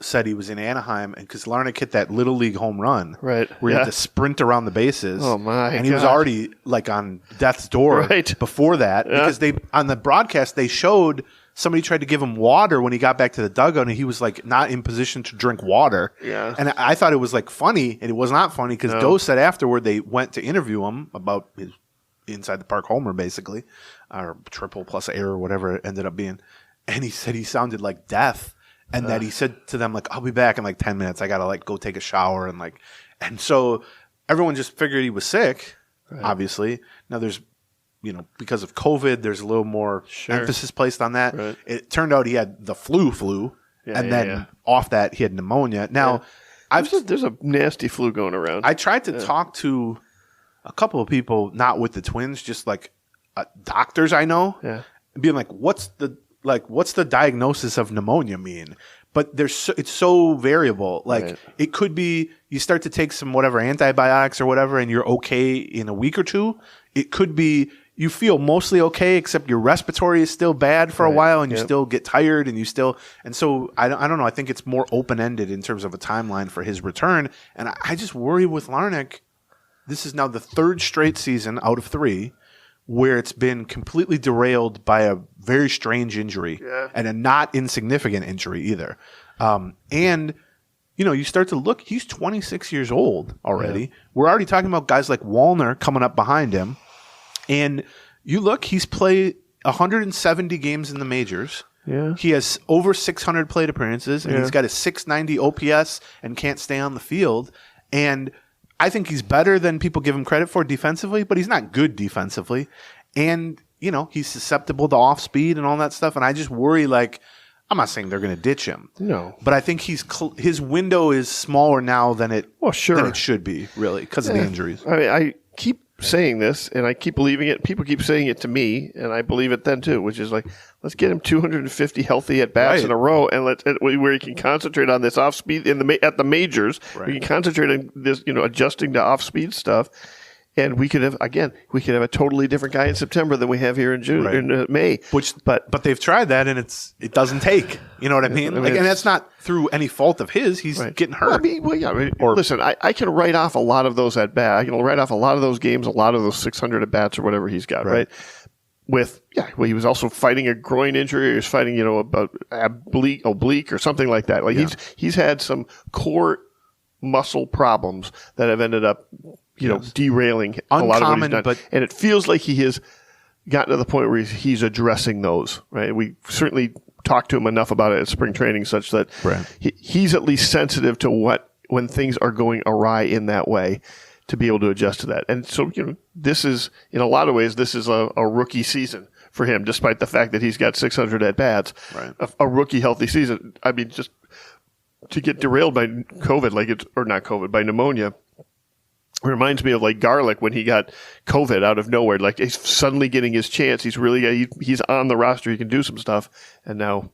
said he was in Anaheim because Larnach hit that little league home run, right? Where he had to sprint around the bases. Oh my! And he was already like on death's door before that because they on the broadcast they showed somebody tried to give him water when he got back to the dugout and he was like not in position to drink water. Yeah. And I thought it was like funny, and it was not funny because Doe said afterward they went to interview him about his inside the park homer basically, or triple plus air or whatever it ended up being, and he said he sounded like death. And that he said to them, like, I'll be back in like 10 minutes. I got to like go take a shower. And so everyone just figured he was sick, obviously. Now there's, because of COVID, there's a little more emphasis placed on that. Right. It turned out he had the flu. And then off that, he had pneumonic. Now, there's a nasty flu going around. I tried to talk to a couple of people, not with the Twins, just like doctors I know, being like, what's the diagnosis of pneumonia mean? But it's so variable. It could be you start to take some whatever antibiotics or whatever, and you're okay in a week or two. It could be you feel mostly okay, except your respiratory is still bad for a while, and you still get tired, and so I don't know. I think it's more open ended in terms of a timeline for his return, and I just worry with Larnach. This is now the 3rd straight season out of 3. Where it's been completely derailed by a very strange injury and a not insignificant injury either. And, you start to look, he's 26 years old already. Yeah. We're already talking about guys like Wallner coming up behind him. And you look, he's played 170 games in the majors. Yeah. He has over 600 plate appearances, and he's got a 690 OPS and can't stay on the field. And I think he's better than people give him credit for defensively, but he's not good defensively. And, he's susceptible to off speed and all that stuff. And I just worry, I'm not saying they're going to ditch him. No. But I think his window is smaller now than it should be, really, because of the injuries. I mean, I keep saying this, and I keep believing it. People keep saying it to me, and I believe it then, too, which is let's get him 250 healthy at-bats in a row, and where he can concentrate on this off-speed at the majors. Right. We can concentrate on this, adjusting to off-speed stuff. And we could have a totally different guy in September than we have here in June, in May. But they've tried that, and it doesn't take. You know what I mean? And that's not through any fault of his. He's getting hurt. Listen, I can write off a lot of those at bat. I can write off a lot of those games, a lot of those 600 at bats or whatever he's got. Right. He was also fighting a groin injury. He was fighting, about oblique or something like that. He's had some core muscle problems that have ended up. Derailing a lot of what he's done. And it feels like he has gotten to the point where he's addressing those, right? We certainly talked to him enough about it at spring training such that he's at least sensitive to when things are going awry in that way to be able to adjust to that. And so, this is, in a lot of ways, this is a rookie season for him, despite the fact that he's got 600 at-bats. Right. A rookie healthy season. I mean, just to get derailed by COVID, or not COVID, by pneumonia. It reminds me of like Garlic when he got COVID out of nowhere. Like he's suddenly getting his chance. He's on the roster. He can do some stuff. And now,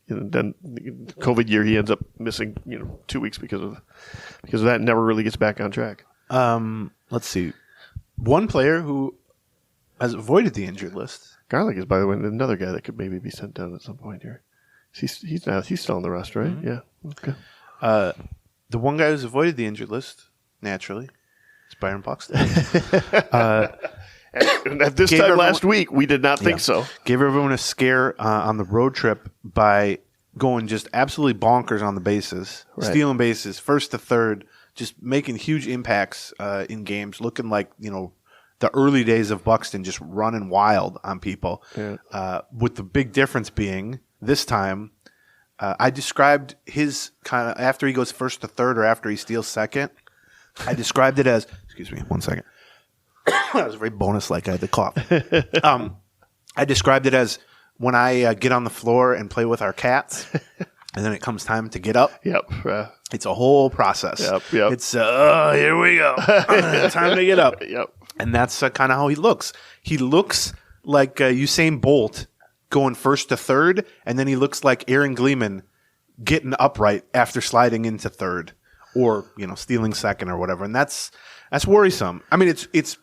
then COVID year, he ends up missing 2 weeks because of that. And never really gets back on track. Let's see. One player who has avoided the injured list. Garlic is, by the way, another guy that could maybe be sent down at some point here. He's still on the roster, right? Mm-hmm. Yeah. Okay. The one guy who's avoided the injured list naturally. Byron Buxton. And at this time last week, we did not think so. Gave everyone a scare on the road trip by going just absolutely bonkers on the bases, stealing bases, first to third, just making huge impacts in games, looking like, the early days of Buxton, just running wild on people. Yeah. With the big difference being this time, I described his kind of after he goes first to third or after he steals second. I described it as, excuse me, 1 second. That was very bonus-like. I had to cough. I described it as when I get on the floor and play with our cats, and then it comes time to get up. Yep. It's a whole process. Yep. It's, here we go. Time to get up. Yep. And that's kind of how he looks. He looks like Usain Bolt going first to third, and then he looks like Aaron Gleeman getting upright after sliding into third. Or stealing second or whatever, and that's worrisome. I mean, it's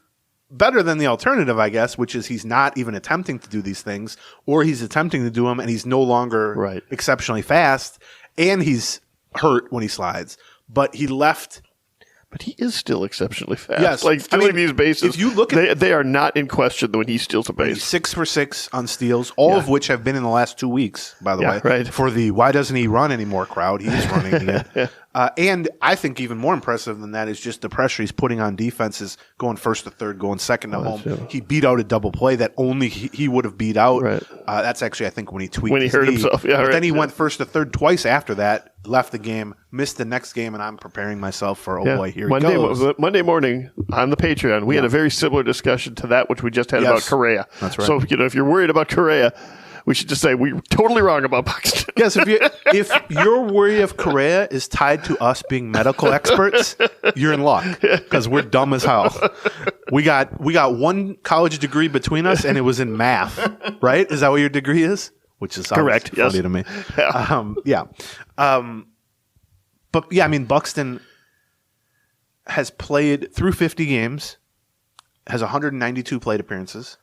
better than the alternative, I guess, which is he's not even attempting to do these things, or he's attempting to do them and he's no longer exceptionally fast, and he's hurt when he slides. But he left. But he is still exceptionally fast. Yes, like stealing these bases. If you look at they are not in question when he steals a base. He's 6 for 6 on steals, all of which have been in the last 2 weeks. By the way, right. For the why doesn't he run anymore crowd, he is running again. And I think even more impressive than that is just the pressure he's putting on defenses, going first to third, going second to home. True. He beat out a double play that only he would have beat out. Right. That's actually, I think, when he tweaked when he hurt knee. himself. Yeah, but then he went first to third twice after that, left the game, missed the next game, and I'm preparing myself for, boy, here he goes. Monday morning on the Patreon, we had a very similar discussion to that which we just had about Correa. That's right. So, if you're worried about Correa, we should just say we're totally wrong about Buxton. Yes, if your worry of Correa is tied to us being medical experts, you're in luck because we're dumb as hell. We got one college degree between us, and it was in math. Right? Is that what your degree is? Which is correct. Funny Yes. to me. But yeah, I mean, Buxton has played through 50 games, has 192 plate appearances,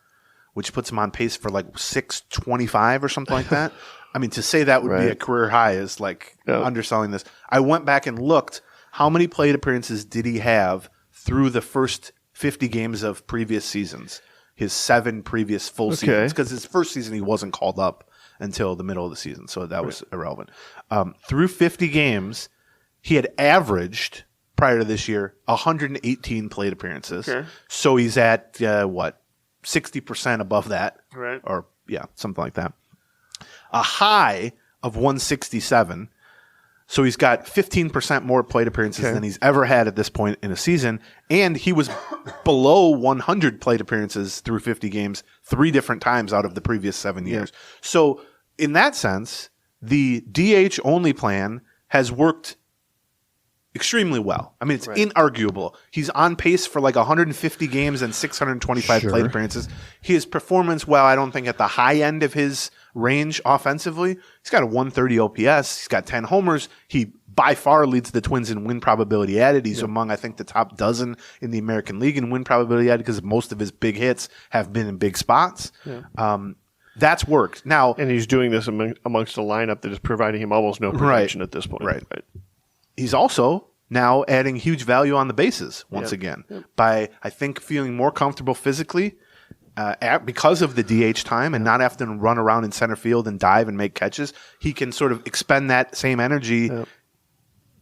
which puts him on pace for like 625 or something like that. I mean, to say that would be a career high is like underselling this. I went back and looked, how many plate appearances did he have through the first 50 games of previous seasons? His 7 previous full seasons. Because his first season he wasn't called up until the middle of the season, so that was irrelevant. Through 50 games, he had averaged, prior to this year, 118 plate appearances. Okay. So he's at, 60% above that. Right. Or, something like that. A high of 167. So he's got 15% more plate appearances than he's ever had at this point in a season. And he was below 100 plate appearances through 50 games 3 different times out of the previous 7 years. So in that sense, the DH only plan has worked extremely well. I mean, it's inarguable. He's on pace for like 150 games and 625 plate appearances. His performance, while I don't think at the high end of his range offensively, he's got a 130 OPS. He's got 10 homers. He by far leads the Twins in win probability added. He's among, I think, the top dozen in the American League in win probability added because most of his big hits have been in big spots. That's worked. Now, and he's doing this amongst a lineup that is providing him almost no protection at this point. Right. He's also now adding huge value on the bases once again by, I think, feeling more comfortable physically because of the DH time and not having to run around in center field and dive and make catches. He can sort of expend that same energy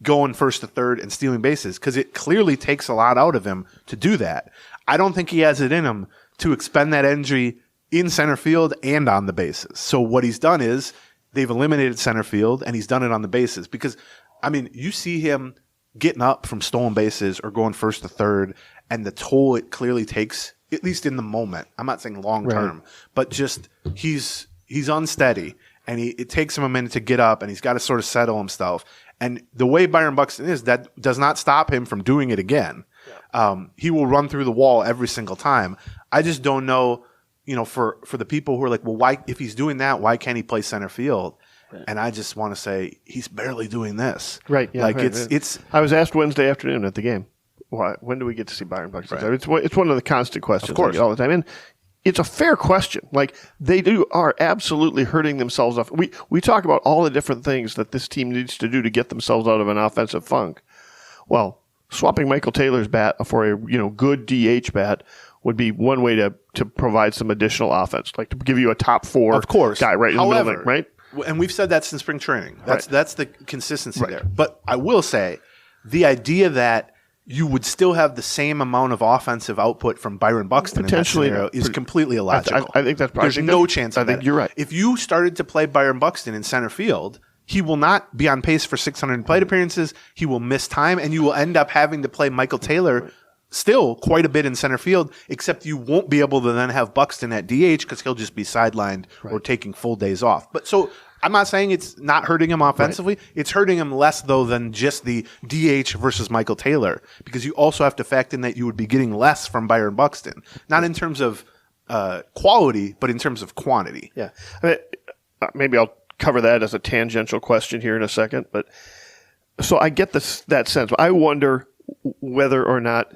going first to third and stealing bases because it clearly takes a lot out of him to do that. I don't think he has it in him to expend that energy in center field and on the bases. So what he's done is they've eliminated center field and he's done it on the bases because – I mean, you see him getting up from stolen bases or going first to third, and the toll it clearly takes, at least in the moment. I'm not saying long term, but just he's unsteady, and it takes him a minute to get up, and he's got to sort of settle himself. And the way Byron Buxton is, that does not stop him from doing it again. Yeah. He will run through the wall every single time. I just don't know, for the people who are like, well, why, if he's doing that, why can't he play center field? Right. And I just want to say he's barely doing this. Right. Yeah, like right, it's. I was asked Wednesday afternoon at the game, when do we get to see Byron Buxton? Right. It's one of the constant questions of course. all the time. And it's a fair question. Like, they are absolutely hurting themselves off. We talk about all the different things that this team needs to do to get themselves out of an offensive funk. Well, swapping Michael Taylor's bat for a good DH bat would be one way to provide some additional offense, like to give you a top 4 of course. Guy right in the middle, right? And we've said that since spring training. That's the consistency there. But I will say, the idea that you would still have the same amount of offensive output from Byron Buxton potentially in that scenario is completely illogical. I think that's probably there's no chance. I think you're right. If you started to play Byron Buxton in center field, he will not be on pace for 600 plate appearances. He will miss time, and you will end up having to play Michael Taylor still quite a bit in center field, except you won't be able to then have Buxton at DH because he'll just be sidelined or taking full days off. But so I'm not saying it's not hurting him offensively. Right. It's hurting him less, though, than just the DH versus Michael Taylor, because you also have to factor in that you would be getting less from Byron Buxton, not in terms of quality, but in terms of quantity. Yeah. I mean, maybe I'll cover that as a tangential question here in a second. But so I get that sense. I wonder whether or not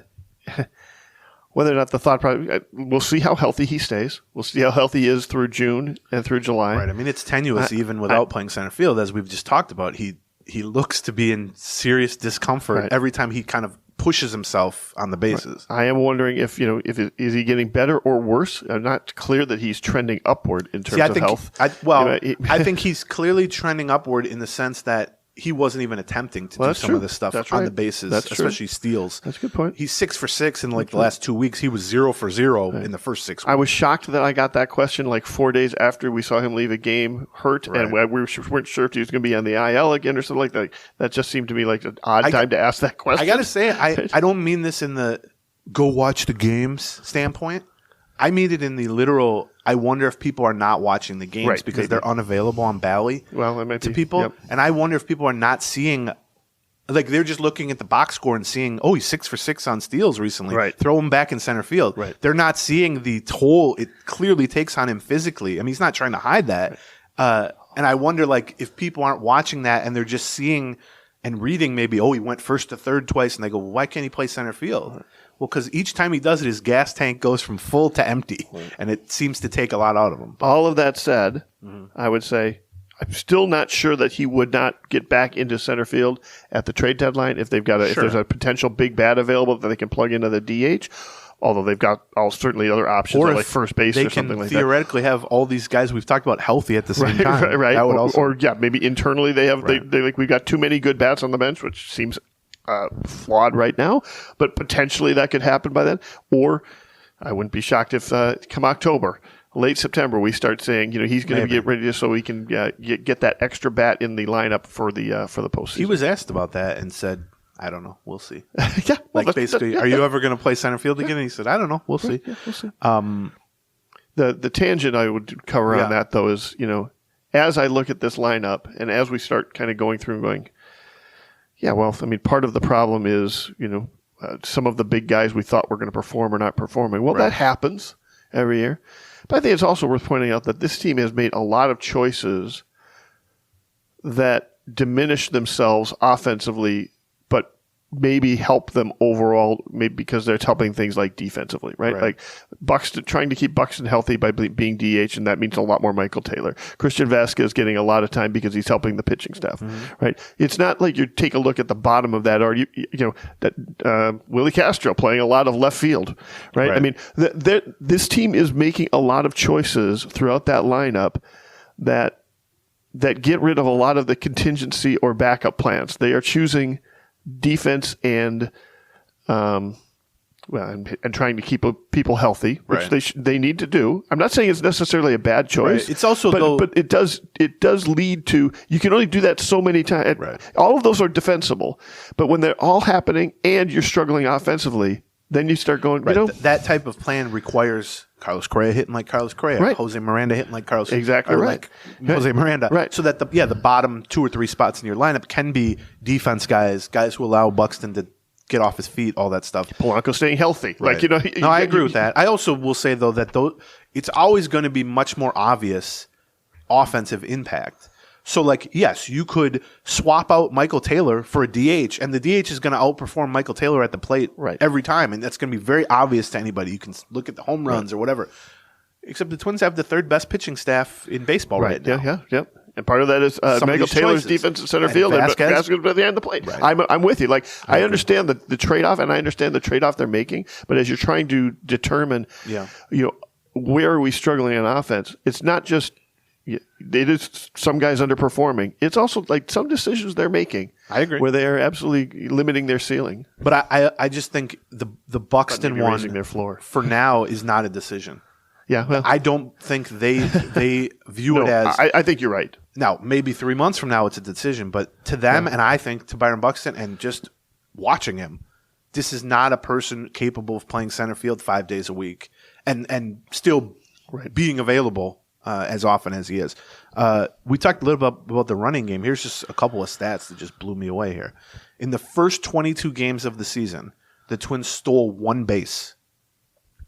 the thought process, we'll see how healthy he stays. We'll see how healthy he is through June and through July. Right. I mean, it's tenuous even without playing center field, as we've just talked about. He looks to be in serious discomfort every time he kind of pushes himself on the bases. Right. I am wondering if is he getting better or worse? I'm not clear that he's trending upward in terms of health. I think he's clearly trending upward in the sense that he wasn't even attempting to do some of this stuff on the bases, especially steals. That's a good point. He's 6 for 6 in the last 2 weeks. He was 0 for 0 in the first 6 weeks. I was shocked that I got that question 4 days after we saw him leave a game hurt, and we weren't sure if he was going to be on the IL again or something like that. That just seemed to me like an odd time to ask that question. I got to say, I don't mean this in the go watch the games standpoint. I mean it in the literal, I wonder if people are not watching the games because they're unavailable on Bally to people. Yep. And I wonder if people are not seeing, they're just looking at the box score and seeing, oh, he's 6 for 6 on steals recently. Right. Throw him back in center field. Right. They're not seeing the toll it clearly takes on him physically. I mean, he's not trying to hide that. Right. And I wonder, if people aren't watching that and they're just seeing and reading maybe, oh, he went first to third twice, and they go, well, why can't he play center field? Right. Well, because each time he does it, his gas tank goes from full to empty, and it seems to take a lot out of him. All of that said, I would say I'm still not sure that he would not get back into center field at the trade deadline if they've got if there's a potential big bat available that they can plug into the DH. Although they've got certainly other options, like first base or something like that. They can theoretically have all these guys we've talked about healthy at the same time. Right. That would or maybe internally they have we've got too many good bats on the bench, which seems flawed right now, but potentially that could happen by then. Or I wouldn't be shocked if come October, late September, we start saying he's going to get ready so we can get that extra bat in the lineup for the postseason. He was asked about that and said, I don't know. We'll see. Basically, are you ever going to play center field again? And he said, I don't know. We'll see. Yeah, we'll see. The tangent I would cover on that, though, is, as I look at this lineup and as we start kind of going through and going, part of the problem is, some of the big guys we thought were going to perform are not performing. Well, that happens every year. But I think it's also worth pointing out that this team has made a lot of choices that diminish themselves offensively, but maybe help them overall, maybe because they're helping things like defensively, right? Like Buxton, trying to keep Buxton healthy by being DH, and that means a lot more Michael Taylor. Christian Vasquez getting a lot of time because he's helping the pitching staff, right? It's not like you take a look at the bottom of that, or that Willie Castro playing a lot of left field, right? I mean, this team is making a lot of choices throughout that lineup that get rid of a lot of the contingency or backup plans. They are choosing defense and trying to keep people healthy, which they need to do. I'm not saying it's necessarily a bad choice. It's also, but it does lead to, you can only do that so many times. All of those are defensible, but when they're all happening and you're struggling offensively, then you start going, Right. That type of plan requires Carlos Correa hitting like Carlos Correa, Right. Jose Miranda hitting like Carlos Exactly right. like Jose Miranda. Right. So that the bottom 2 or 3 spots in your lineup can be defense guys who allow Buxton to get off his feet, all that stuff. Polanco staying healthy. Right. Like, no, I agree with that. I also will say, though, that it's always going to be much more obvious offensive impact. So, like, yes, you could swap out Michael Taylor for a DH, and the DH is going to outperform Michael Taylor at the plate every time, and that's going to be very obvious to anybody. You can look at the home runs or whatever. Except the Twins have the 3rd best pitching staff in baseball right now. Yeah. And part of that is Michael Taylor's defense in center field and Vasquez behind the plate. Right. I'm with you. Like, I understand the trade-off, and I understand the trade-off they're making, but as you're trying to determine, where are we struggling on offense, it's not just it is some guys underperforming. It's also like some decisions they're making. I agree. Where they are absolutely limiting their ceiling. But I just think the Buxton one raising their floor for now is not a decision. Yeah, well, I don't think they view it as. I think you're right. Now, maybe 3 months from now, it's a decision. But to them, and I think to Byron Buxton, and just watching him, this is not a person capable of playing center field 5 days a week and still being available as often as he is. We talked a little bit about the running game. Here's just a couple of stats that just blew me away here. In the first 22 games of the season, the Twins stole 1 base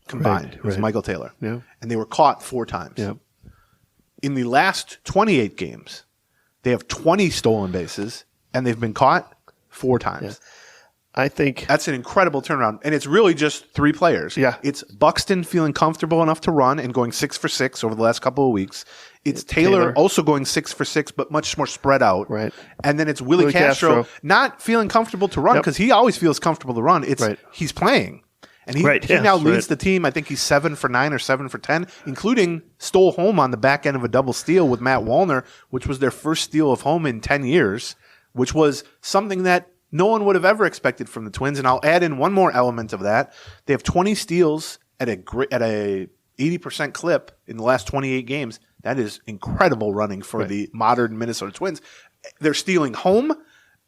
combined. It was Michael Taylor. Yeah. And they were caught 4 times. Yeah. In the last 28 games, they have 20 stolen bases, and they've been caught 4 times. Yeah. I think that's an incredible turnaround, and it's really just 3 players. Yeah, it's Buxton feeling comfortable enough to run and going 6 for 6 over the last couple of weeks. It's Taylor also going 6 for 6, but much more spread out. Right, and then it's Willie Castro not feeling comfortable to run because he always feels comfortable to run. It's he's playing, and he now leads the team. I think he's 7 for 9 or 7 for 10, including stole home on the back end of a double steal with Matt Wallner, which was their first steal of home in 10 years, which was something that no one would have ever expected from the Twins. And I'll add in one more element of that. They have 20 steals at a 80% clip in the last 28 games. That is incredible running for the modern Minnesota Twins. They're stealing home,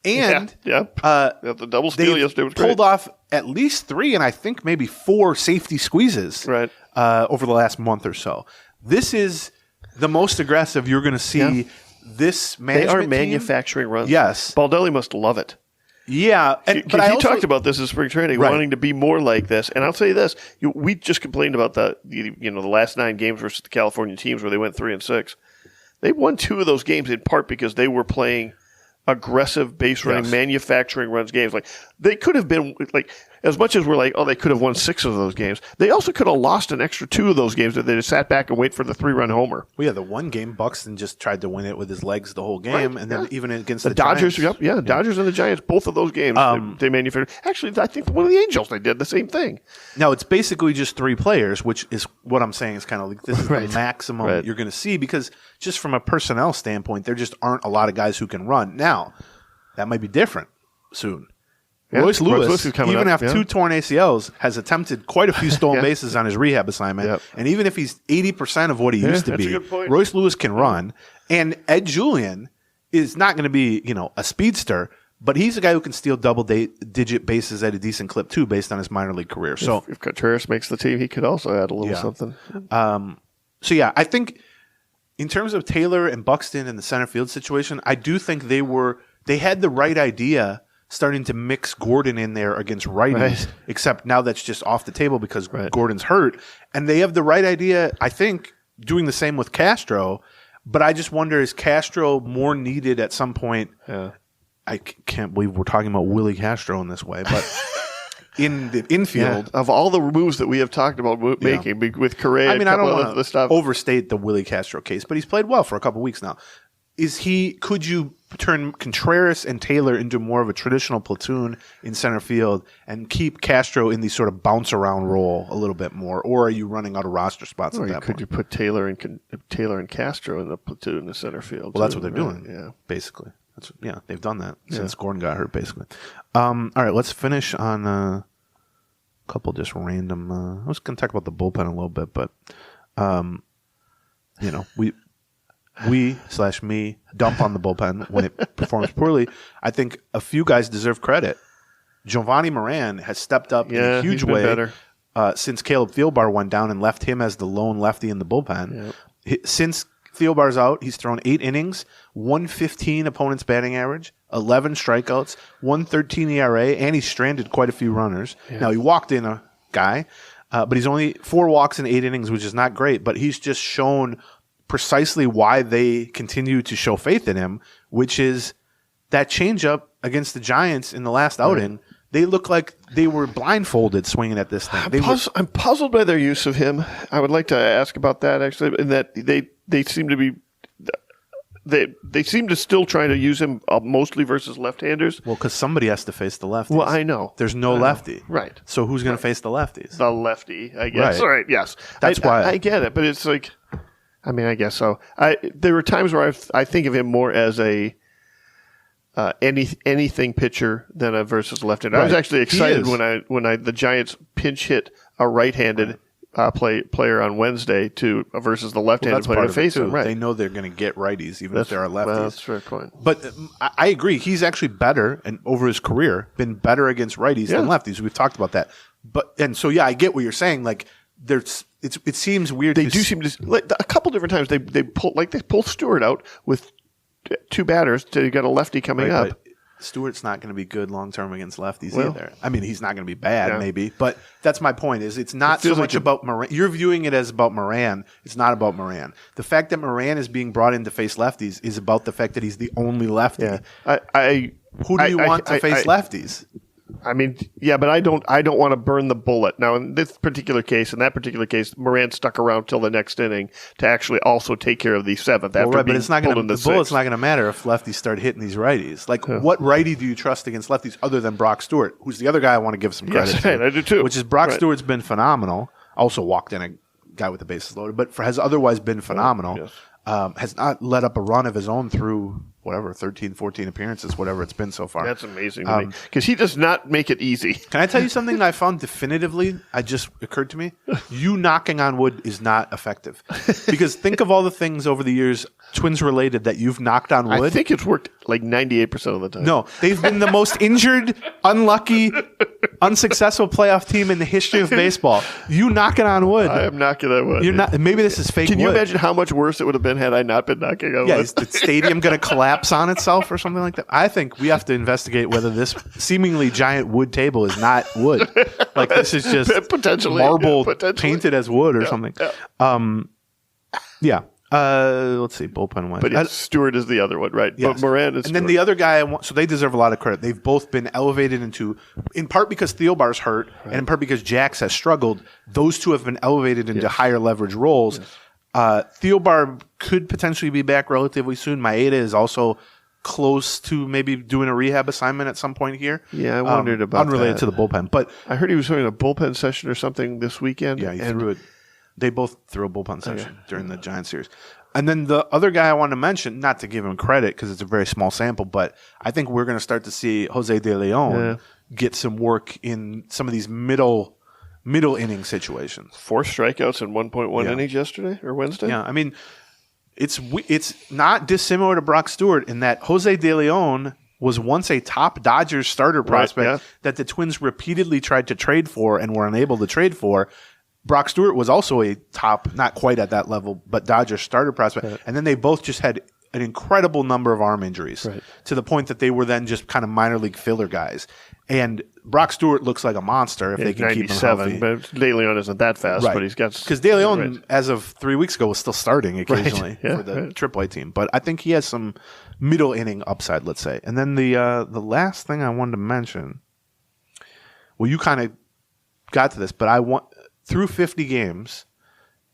and the double steal yesterday was great. Pulled off at least 3 and I think maybe 4 safety squeezes over the last month or so. This is the most aggressive you're going to see this management They are team. Manufacturing runs. Yes. Baldelli must love it. Yeah, but he talked about this in spring training, wanting to be more like this. And I'll say this: we just complained about the last 9 games versus the California teams where they went 3-6. They won 2 of those games in part because they were playing aggressive base running, manufacturing runs games. Like they could have been like as much as we're like, oh, they could have won 6 of those games. They also could have lost an extra 2 of those games if they just sat back and wait for the 3-run homer. Well, yeah, the one game Buxton just tried to win it with his legs the whole game, and then even against the Dodgers, Giants. Dodgers and the Giants, both of those games they manufactured. Actually, I think one of the Angels they did the same thing. Now it's basically just 3 players, which is what I'm saying is kind of like this is the maximum you're going to see because just from a personnel standpoint, there just aren't a lot of guys who can run. Now that might be different soon. Royce Lewis, even after 2 torn ACLs, has attempted quite a few stolen bases on his rehab assignment. And even if he's 80% of what he used to be, Royce Lewis can run. And Ed Julien is not going to be, a speedster, but he's a guy who can steal double-digit bases at a decent clip too, based on his minor league career. So if Contreras makes the team, he could also add a little something. I think in terms of Taylor and Buxton and the center field situation, I do think they had the right idea starting to mix Gordon in there against righties, except now that's just off the table because Gordon's hurt. And they have the right idea, I think, doing the same with Castro. But I just wonder, is Castro more needed at some point? I can't believe we're talking about Willie Castro in this way, but in the infield. Of all the moves that we have talked about making with Correa, I don't want to overstate the Willie Castro case, but he's played well for a couple weeks now. Could you turn Contreras and Taylor into more of a traditional platoon in center field and keep Castro in the sort of bounce around role a little bit more, or are you running out of roster spots at that point? Could you put Taylor and Castro in the platoon in the center field? Well, that's what they're doing. Yeah, basically, they've done that since Gordon got hurt. Basically, all right. Let's finish on a couple just random. I was going to talk about the bullpen a little bit, but we/me dump on the bullpen when it performs poorly. I think a few guys deserve credit. Giovanni Moran has stepped up in a huge way better. Since Caleb Thielbar went down and left him as the lone lefty in the bullpen. Since Thielbar's out, he's thrown 8 innings, 115 opponent's batting average, 11 strikeouts, 113 ERA, and he's stranded quite a few runners. Now, he walked in a guy, but he's only 4 walks in 8 innings, which is not great, but he's just shown precisely why they continue to show faith in him, which is that changeup against the Giants in the last outing. They look like they were blindfolded swinging at this thing. I'm puzzled by their use of him. I would like to ask about that, actually, in that they seem to be they seem to still try to use him mostly versus left-handers. Well, because somebody has to face the lefties. Well, I know. There's no lefty. Right. So who's going to face the lefties? The lefty, I guess. Right. Right, yes. That's why. I get it, but it's like, I mean, I guess so. There were times where I think of him more as a anything pitcher than a versus left-hander. Right. I was actually excited when the Giants pinch hit a right-handed player on Wednesday versus the left-handed player to face him. Right. They know they're going to get righties even if there are lefties. Well, that's a fair point. But I agree. He's actually better, and over his career, been better against righties than lefties. We've talked about that. I get what you're saying. Like it seems weird. They do seem to like a couple different times they pull Stewart out with 2 batters to get a lefty coming up. But Stewart's not going to be good long term against lefties either. I mean, he's not going to be bad, maybe, but that's my point. Is it's not so much about Moran. You're viewing it as about Moran. It's not about Moran. The fact that Moran is being brought in to face lefties is about the fact that he's the only lefty. Yeah. Who do you want to face lefties? I mean, yeah, but I don't want to burn the bullet. Now, in that particular case, Moran stuck around till the next inning to actually also take care of the 7th. But it's not going to. The bullet's not going to matter if lefties start hitting these righties. Like, what righty do you trust against lefties other than Brock Stewart, who's the other guy I want to give some credit to? Right, I do too. Which is Brock Stewart's been phenomenal. Also walked in a guy with the bases loaded, but has otherwise been phenomenal. Yes. Has not let up a run of his own through 13, 14 appearances, whatever it's been so far. That's amazing to me because he does not make it easy. Can I tell you something that I found definitively? It just occurred to me. You knocking on wood is not effective because think of all the things over the years, Twins related, that you've knocked on wood. I think it's worked like 98% of the time. No, they've been the most injured, unlucky, unsuccessful playoff team in the history of baseball. You knocking on wood. I am knocking on wood. You're not. Maybe this is fake. Can you wood. imagine how much worse it would have been had I not been knocking on wood? Is the stadium going to collapse on itself or something like that? I think we have to investigate whether this seemingly giant wood table is not wood. Like this is just potentially marble painted as wood or something. Yeah. Let's see, bullpen wise. But Stewart is the other one, right? Yes. But Moran is. And then the other guy, so they deserve a lot of credit. They've both been elevated in part because Thielbar's hurt, and in part because Jax has struggled. Those two have been elevated into higher leverage roles. Yes. Thielbar could potentially be back relatively soon. Maeda is also close to maybe doing a rehab assignment at some point here. Yeah, I wondered about unrelated to the bullpen. But I heard he was doing a bullpen session or something this weekend. Yeah, he threw it. They both threw a bullpen session during the Giants series. And then the other guy I wanted to mention, not to give him credit because it's a very small sample, but I think we're going to start to see Jose De Leon get some work in some of these middle inning situations. 4 strikeouts in 1.1 innings yesterday or Wednesday. Yeah, I mean, it's not dissimilar to Brock Stewart in that Jose De Leon was once a top Dodgers starter prospect that the Twins repeatedly tried to trade for and were unable to trade for. Brock Stewart was also a top, not quite at that level, but Dodgers starter prospect. Right. And then they both just had an incredible number of arm injuries to the point that they were then just kind of minor league filler guys. And Brock Stewart looks like a monster if they can keep him healthy. But De Leon isn't that fast, but he's got... Because De Leon, as of 3 weeks ago, was still starting occasionally for the AAA team. But I think he has some middle inning upside, let's say. And then the last thing I wanted to mention, well, you kind of got to this, but through 50 games,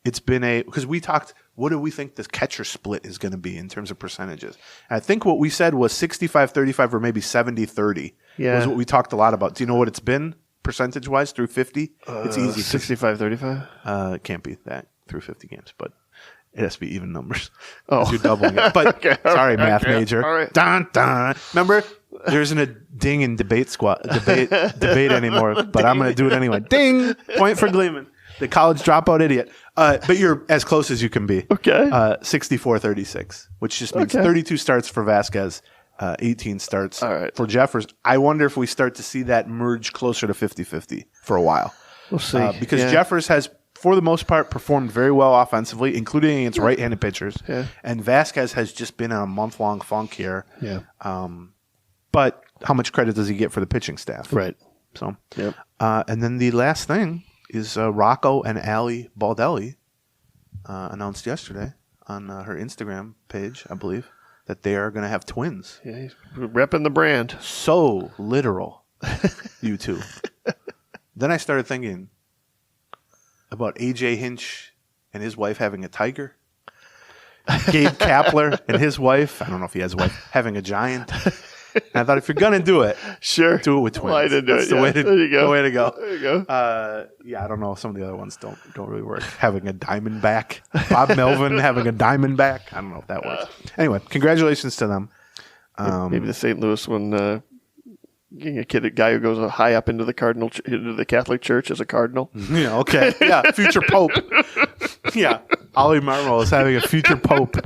it's been because we talked, what do we think the catcher split is going to be in terms of percentages? And I think what we said was 65-35 or maybe 70-30 was what we talked a lot about. Do you know what it's been percentage-wise through 50? It's easy. 65-35? It can't be that through 50 games, but it has to be even numbers. Oh. You're doubling it. But sorry, math major. All right. Dun, dun. Remember, there isn't a ding in debate anymore, but I'm going to do it anyway. Ding! Point for Gleeman, the college dropout idiot. But you're as close as you can be. Okay. 64-36, which just means 32 starts for Vasquez, 18 starts All right. for Jeffers. I wonder if we start to see that merge closer to 50-50 for a while. We'll see. Because Jeffers has, for the most part, performed very well offensively, including against right-handed pitchers. Yeah. And Vasquez has just been in a month-long funk here. Yeah. But how much credit does he get for the pitching staff? Right. So, Yep. and then the last thing is Rocco and Allie Baldelli announced yesterday on her Instagram page, I believe, that they are going to have twins. Yeah, he's repping the brand. So literal, you two. Then I started thinking about AJ Hinch and his wife having a tiger. Gabe Kapler and his wife, I don't know if he has a wife, having a giant. And I thought, if you're going to do it, sure, do it with twins. Well, I didn't do That's it. The Yeah. way to, there you go. The way to go. There you go. Yeah, I don't know. Some of the other ones don't really work. Having a Diamondback. Bob Melvin having a Diamondback. I don't know if that works. Anyway, congratulations to them. Maybe the St. Louis one, getting a guy who goes high up into the Catholic Church as a cardinal. Yeah, okay. Yeah, future pope. Yeah. Ollie Marmol is having a future pope.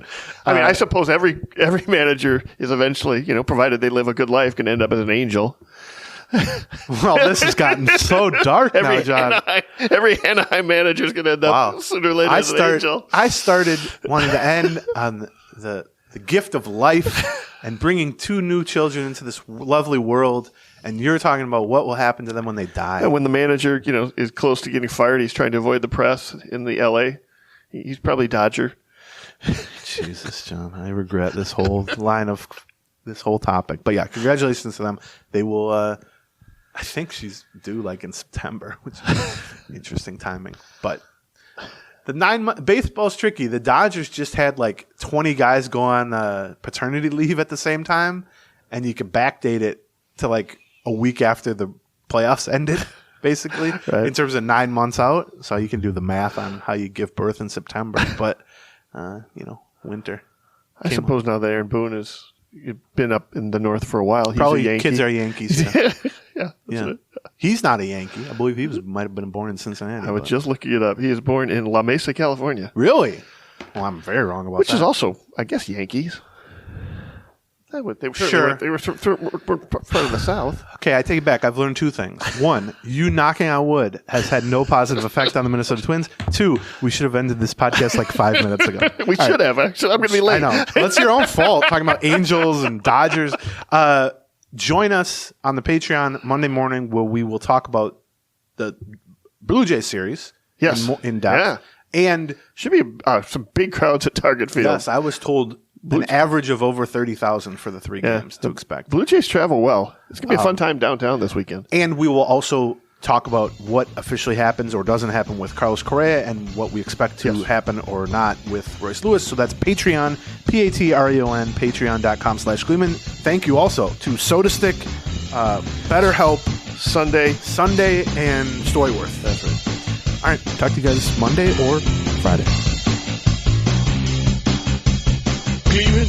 I mean, I suppose every manager is eventually, provided they live a good life, can end up as an angel. Well, this has gotten so dark now, John. Every Anaheim manager is going to end up sooner or later as an angel. I started wanting to end on the gift of life and bringing two new children into this lovely world. And you're talking about what will happen to them when they die. And when the manager, is close to getting fired, he's trying to avoid the press in the L.A. He's probably Dodger. Jesus, John, I regret this whole this whole topic. But yeah, congratulations to them. They will. I think she's due in September, which is interesting timing. But the 9 month baseball's tricky. The Dodgers just had 20 guys go on paternity leave at the same time, and you could backdate it to a week after the playoffs ended. Basically, right. In terms of 9 months out. So you can do the math on how you give birth in September. But, winter. I suppose now that Aaron Boone has been up in the north for a while. He's Probably a Yankee. kids are Yankees. Yeah. Yeah. He's not a Yankee. I believe he might have been born in Cincinnati. I was just looking it up. He is born in La Mesa, California. Really? Well, I'm very wrong about that. Which is also, I guess, Yankees. They were Sure. They were part of the South. Okay, I take it back. I've learned two things. One, you knocking on wood has had no positive effect on the Minnesota Twins. Two, we should have ended this podcast 5 minutes ago. We should have, actually. I'm going to be late. I know. That's your own fault, talking about Angels and Dodgers. Join us on the Patreon Monday morning where we will talk about the Blue Jays series in depth. Yeah. And should be some big crowds at Target Field. yes, I was told an average of over 30,000 for the 3 games to expect. Blue Jays travel well. It's going to be a fun time downtown this weekend. And we will also talk about what officially happens or doesn't happen with Carlos Correa and what we expect to happen or not with Royce Lewis. So that's Patreon, Patreon, patreon.com/Gleeman. Thank you also to SodaStick, BetterHelp, Sunday, and Storyworth. That's right. All right. Talk to you guys Monday or Friday. Gleeman